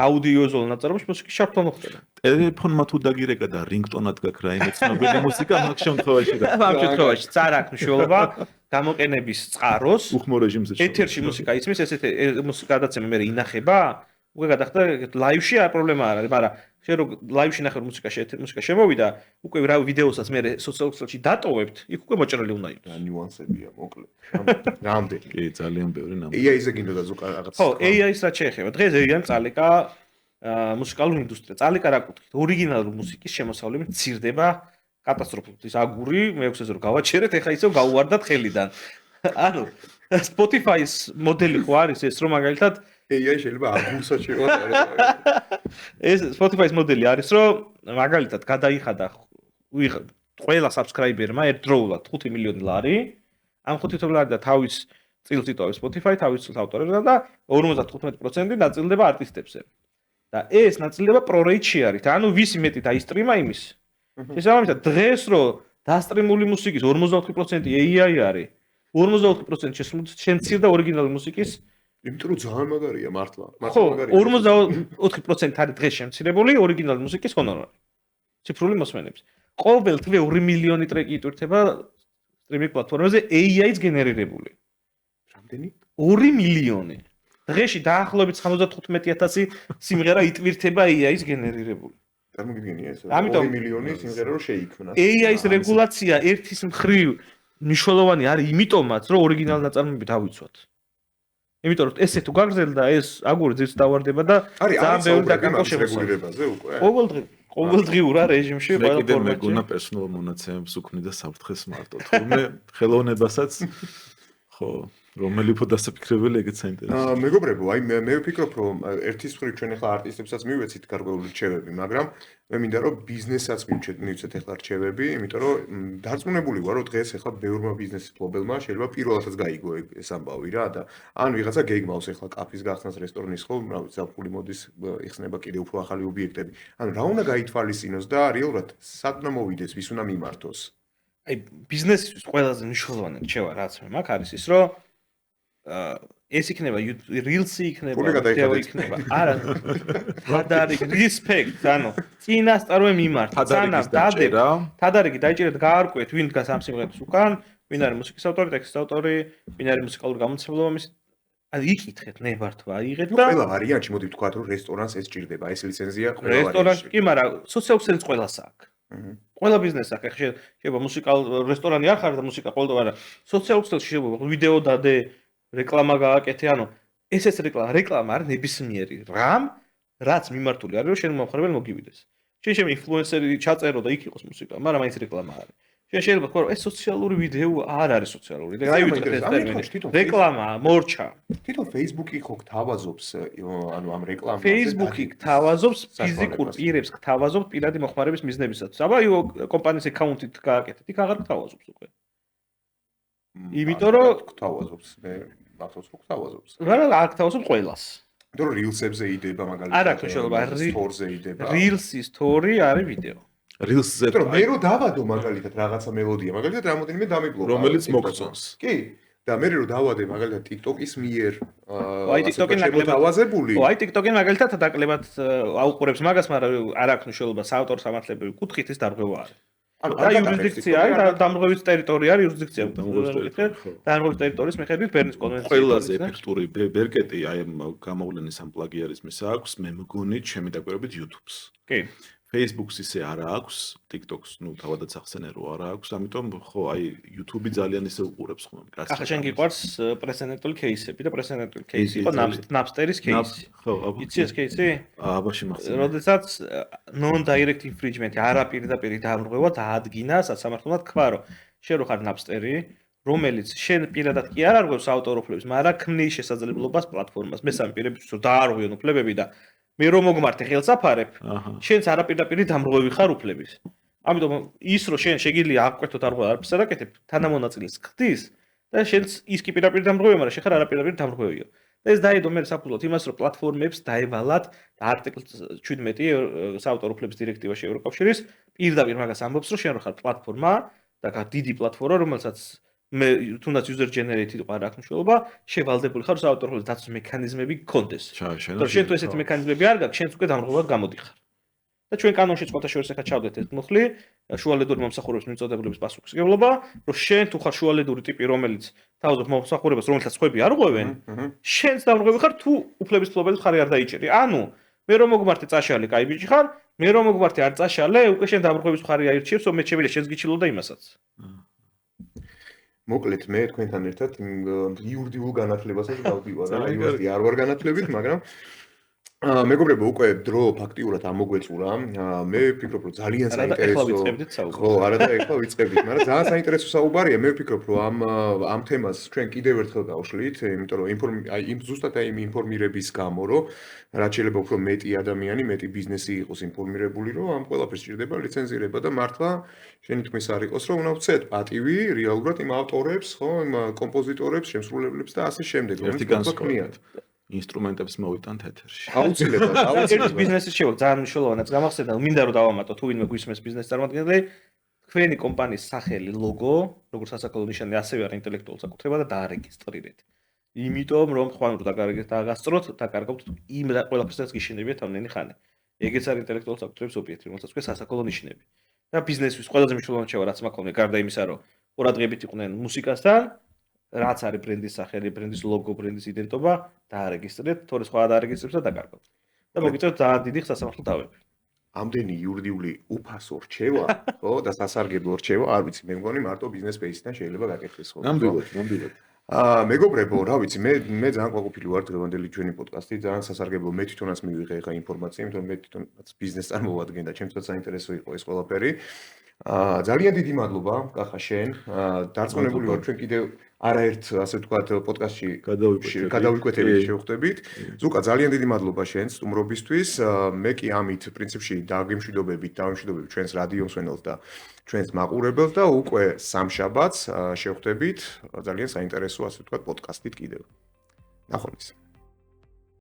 აუდიოვიზუალურ ნაწარმოებში მუსიკის ჩართვა მოხდება. ტელეფონმა თუ დაგირეკა და რინგტონად გაქვს რაიმე ცნობილი მუსიკა, მაგ შემთხვევაში რა. ამ შემთხვევაში წარ აქვს მნიშვნელობა გამოყენების წყაროს. უხმო რეჟიმზე. ეთერში მუსიკა ისმის, ესეთი მუსიკა გადაცემა მე ინახება, უკვე გადახდა ლაივში არ პრობლემა არ არის, მაგრამ შენ რო ლაივში ნახე რომ მუსიკა შემოვიდა, უკვე რა ვიდეოსაც მე სოციალურ ქსელში დატოვებთ, იქ უკვე მოჭრილი უნდა იყოს. რა ნიუანსებია, მოკლედ. რამდენი? კი, ძალიან ბევრი ნამბი. AI-ზე გინდოდა ზუკ რაღაც. ხო, AI-ს რაც შეეხება. დღეს AI-ს წალეკა მუსიკალური ინდუსტრია. წალეკა რა კუთხით? ორიგინალური მუსიკის შემოსავლები მცირდება კატასტროფულად. ის აგური, მე ექვსეზე რო გავაჩერეთ, ეხა ისევ გაუვარდათ ხელიდან. ანუ Spotify-ის მოდელი ხო არის ეს, რომ მაგალითად AI შეიძლება აგურსაც შევატარო. ეს Spotify-ის მოდელი არის, რომ მაგალითად გადაიხადა ყველა subscriber-მა ერთდროულად 5 მილიონი ლარი. ამ 5 მილიონი ლარი და თავის წილს იტოვებს Spotify, თავის წილს ავტორებსა და 55% ნაწილდება არტისტებზე. და ეს ნაწილდება pro-rate share-ით. ანუ ვისი მეტი დაისტრიმა იმის. შესაბამისად, დღეს რო დასტრიმული მუსიკის 45% AI არის, 45% შემცირდა ორიგინალური მუსიკის. იმიტომ რომ ძალიან მაგარია მართლა. ხო, 44% არის დღეს შემცირებული ორიგინალური მუსიკის ჰონორარი. ციფრული მოსმენების. ყოველ თვე 2 მილიონი ტრეკი იტვირთება სტრიმინგ პლატფორმებზე AI-ს გენერირებული. რამდენი? 2 მილიონი. დღეში დაახლოებით 75,000 სიმღერა იტვირთება AI-ს გენერირებული. წარმოგიდგენია ეს 2 ამიტომ მილიონი სიმღერა რო შეიქმნა. AI-ს რეგულაცია ერთის მხრივ მნიშვნელოვანი არის იმიტომაც, რომ ორიგინალური ნაწარმოები დავიცვათ. იმიტომ რომ ესე თუ გაგრძელდა ეს აგური ძირს დავარდება და ძალიან ბევრი დაკარგვა შემოსავლებზე უკვე. ყოველდღიურა რეჟიმში ყველა ფორმატში. მე კიდე მეგონა პერსონალ მონაცემებს უქმნი და საფრთხეს მარტო. თუმე ხელოვნებასაც ხო რომელი უფრო დასაფიქრებელი ეგეც საინტერესოა. მეგობრებო, აი მე ვფიქრობ, რომ ერთის მხრივ ჩვენ ახლა არტისტებსაც მივეცით გარკვეული რჩევები, მაგრამ მე მინდა რომ ბიზნესაც მივცეთ ახლა რჩევები, იმიტომ რომ დარწმუნებული ვარ, რომ დღეს ახლა ბევრმა ბიზნეს ფლობელმა შეიძლება პირველადაც გაიგო ეს ამბავი რა და ან ვიღაცა გეგმავს ახლა კაფის გახსნას, რესტორნის ხო, რა ვიცი, ზაფხული მოდის, იხსნება კიდე უფრო ახალი ობიექტები. ანუ რა უნდა გაითვალისწინოს და რეალურად სად უნდა მოვიდეს, ვის უნდა მიმართოს? აი ბიზნესისთვის ყველაზე მნიშვნელოვანი რჩევა რაც მე მაქვს არის ის, რომ ეს იქნება Reels-ი იქნება, ვიდეო იქნება. არა. თადარი respect, ანუ წინასწარვე მიმართ. თადარიგი დაიჭირეთ გაარკვეთ, ვინ დგას ამ სიმღერის უკან, ვინ არის მუსიკის ავტორი, ტექსტის ავტორი, ვინ არის მუსიკალური გამომცემლობა მისი. ანუ იკითხეთ, ნებართვა აიღეთ ნუ და ყველა ვარიანტში მოდი ვთქვათ, რომ რესტორანს ეს ჭირდება, ეს ლიცენზია ყველა რესტორანში კი, მაგრამ სოციალურ ქსელს ყველას აქვს. აჰა. ყველა ბიზნესს აქვს. ეხლა შეიძლება რესტორანი არ ხარ და მუსიკა ყოველდღე, მაგრამ სოციალურ ქსელში შეიძლება ვიდეო დადე, რეკლამა გააკეთე, ანუ ეს რეკლამა არის ნებისმიერი რამ, რაც მიმართული არის, რომ შენ მომხმარებელი მოგივიდეს. შენ ინფლუენსერი ჩაწერო და იქ იყოს მუსიკა, მაგრამ მაინც რეკლამა არის. შეიძლება თქვა, რომ ეს სოციალური ვიდეო არ არის სოციალური. და აი ვიტყვი ეს ტერმინი. რეკლამა, მორჩა. თვითონ Facebook-ი ხო გთავაზობს ანუ ამ რეკლამას. Facebook-ი გთავაზობს ფიზიკურ პირებს, გთავაზობს პირადი მოხმარების მიზნებისათვის. აბა იო კომპანიის აკაუნტით გააკეთეთ, იქ აღარ გთავაზობს უკვე. იმიტომ რომ გთავაზობს, მე მართლაც რო გთავაზობს. რა არ გთავაზობს ყველას. იმიტომ რომ Reels-ებზე იდება მაგალითად. არ აქვს მნიშვნელობა, Stories-ზე იდება. Reels-ი story არის ვიდეო. Reels-ზე იმიტომ რომ მე რო დავადო მაგალითად რაღაცა მელოდია, მაგალითად რამოდენიმე დამიბლოკა. რომელიც მოგწონს. კი. და მე რო დავადე მაგალითად TikTok-ის მიერ აი TikTok-ი ნაკლებად თავაზებული. აი TikTok-ი მაგალითად დაკლებად აუყურებს მაგას, მაგრამ არ აქვს მნიშვნელობა საავტორ სამართლებრივი კუთხით ის დარღვევა არის. ანუ და იურისდიქცია არის და დამრღვევის ტერიტორია არის იურისდიქცია. დამრღვევის ტერიტორიის მიხედვით ბერნის კონვენცია. ყველაზე ეფექტური ბერკეტი აი ამ გამოვლენის ამ პლაგიარიზმის აქვს, მე მგონი ჩემი დაკვირვებით YouTube-ს. კი. Facebook-ს ისე არ აქვს, TikTok-ს ნუ თავადაც ახსენე რომ არ აქვს, ამიტომ ხო აი YouTube-ი ძალიან ისე უყურებს ხომ კაცს. ახლა შენ გიყვარს პრეცედენტული кейსები და პრეცედენტული кейსი იყო Napster-ის кейსი. ხო, იცი ეს кейსი? აბაში მახსენე. როდესაც non-direct infringement არაპირდაპირ დამრღვევა დაადგინა სასამართლოდ თქვა რომ შენ რო ხარ Napster-ი, რომელიც შენ პირადად კი არ არღვევს ავტორ უფლებებს, მაგრამ ქმნის შესაძლებლობას პლატფორმას მესამე პირებისთვის რომ დაარღვიონ უფლებები და მე რომ მოგმართე ხელსაფარებ, შენც არაპირდაპირ დამრღვევი ხარ უფლების. ამიტომ ის რომ შენ შეგიძლია აღკვეთოთ არღვევა არაფერს არ აკეთებ, თანამონაწილეს ხდის და შენც ის კი პირდაპირ დამრღვევია, მაგრამ შენ ხარ არაპირდაპირ დამრღვევიო. და ეს დაედო მე საფუძვლად იმას, რომ პლატფორმებს დაევალათ და არტიკლ 17 საავტორ უფლების დირექტივაში ევროკავშირის პირდაპირ მაგას ამბობს, რომ შენ რო ხარ პლატფორმა და დიდი პლატფორმა, რომელსაც მე თუნდაც user generated ყარ აქვს მნიშვნელობა, შევალდებული ხარ საავტორ უფლების დაცვის მექანიზმები გქონდეს. და შენ თუ ესეთი მექანიზმები არ გაქვს, შენც უკვე დამრღვევად გამოდიხარ. და ჩვენ კანონში სხვათა შორის ახლა ჩავდეთ ეს მუხლი, შუალედური მომსახურების მიმწოდებლების პასუხისმგებლობა, რომ შენ თუ ხარ შუალედური ტიპი, რომელიც თავაზობს მომსახურებას, რომელსაც ხვები არ ღვევენ, შენც დამრღვევი ხარ თუ უფლების ფლობელი ხარ არ დაიჭერი. ანუ მე რომ მოგმართე წაშალე, კაი ბიჭი ხარ, მე რომ მოგმართე არ წაშალე, უკვე შენ დამრღვევის ხარი აირჩიებს, რომ მე შემიძლია შენს გიჩილო და იმასაც. მოკლედ მე თქვენთან ერთად იურიდიულ განათლებასაც გავდივარ, იურისტი არ ვარ განათლებით, მაგრამ მეგობრებო, უკვე დრო ფაქტიურად ამოგვეწურა. მე ვფიქრობ, რომ ძალიან საინტერესო. ხო, არა და ეხლა ვიწყებდით, მაგრამ ძალიან საინტერესო საუბარია. მე ვფიქრობ, რომ ამ თემას ჩვენ კიდევ ერთხელ გავშლით, იმიტომ რომ აი ზუსტად აი იმ ინფორმირების გამო, რომ რაც შეიძლება უფრო მეტი ადამიანი, მეტი ბიზნესი იყოს ინფორმირებული, რომ ამ ყველაფერს ჭირდება ლიცენზირება და მართლა შენი თქმის არ იყოს, რომ უნდა ვცეთ პატივი რეალურად იმ ავტორებს, ხო, იმ კომპოზიტორებს, შემსრულებლებს და ასე შემდეგ, ერთი განსხვავებით. ინსტრუმენტებს მოვიტანთ ეთერში. აუცილებლად, ერთ ბიზნესის შევა ძალიან მნიშვნელოვანად გამახსენდა, მინდა რომ დავამატო თუ ვინმე გვისმენს ბიზნეს წარმომადგენელი, თქვენი კომპანიის სახელი, ლოგო, როგორც სასაქონლო ნიშანი, ასევე არის ინტელექტუალურ საკუთრება და დაარეგისტრირეთ. იმიტომ რომ ხوان რო დაგასწროთ, დაკარგავთ იმ ყველაფერსაც გიშინებიათ ამდენი ხანი. ეგეც არის ინტელექტუალურ საკუთრების ობიექტი, რომელსაც თქვენ სასაქონლო ნიშნები. და ბიზნესთვის ყველაზე მნიშვნელოვანი შევა რაც მაქვს, გარდა იმისა, რომ ყურადღებით იყვნენ მუსიკასთან, რაც არის ბრენდის სახელი, ბრენდის ლოგო, ბრენდის იდენტობა, დაარეგისტრირეთ, თორე სხვა დაარეგისტრირებთ და დაკარგავთ. და მოგიწევთ ძალიან დიდი სასამართლო დავები. ამდენი იურიდიული უფასო რჩევა, ხო, და სასარგებლო რჩევა, არ ვიცი, მე მგონი მარტო ბიზნეს სპეისიდან შეიძლება გაკეთდეს ხო. ნამდვილად. მეგობრებო, რა ვიცი, მე ძალიან ყვაყოფილი ვარ დღევანდელი ჩვენი პოდკასტი, ძალიან სასარგებლო, მე თვითონაც მივიღე ხა ინფორმაცია, იმიტომ რომ მე თვითონაც ბიზნეს წარმოვადგენ და ჩემთვისაც საინტერესო იყო ეს ყველაფერი. ძალიან დიდი მადლობა, კახა შენ. დარწმუნებული ვარ ჩვენ კიდევ არაერთ ასე ვთქვათ პოდკასტში გადავიკვეთებით შევხვდებით. ზუკა ძალიან დიდი მადლობა შენ სტუმრობისთვის. მე კი ამით პრინციპში დავიმშვიდობებით ჩვენს რადიო მსმენელს და ჩვენს მაყურებელს და უკვე სამშაბათს შევხვდებით ძალიან საინტერესო ასე ვთქვათ პოდკასტით კიდევ. ნახვამდის.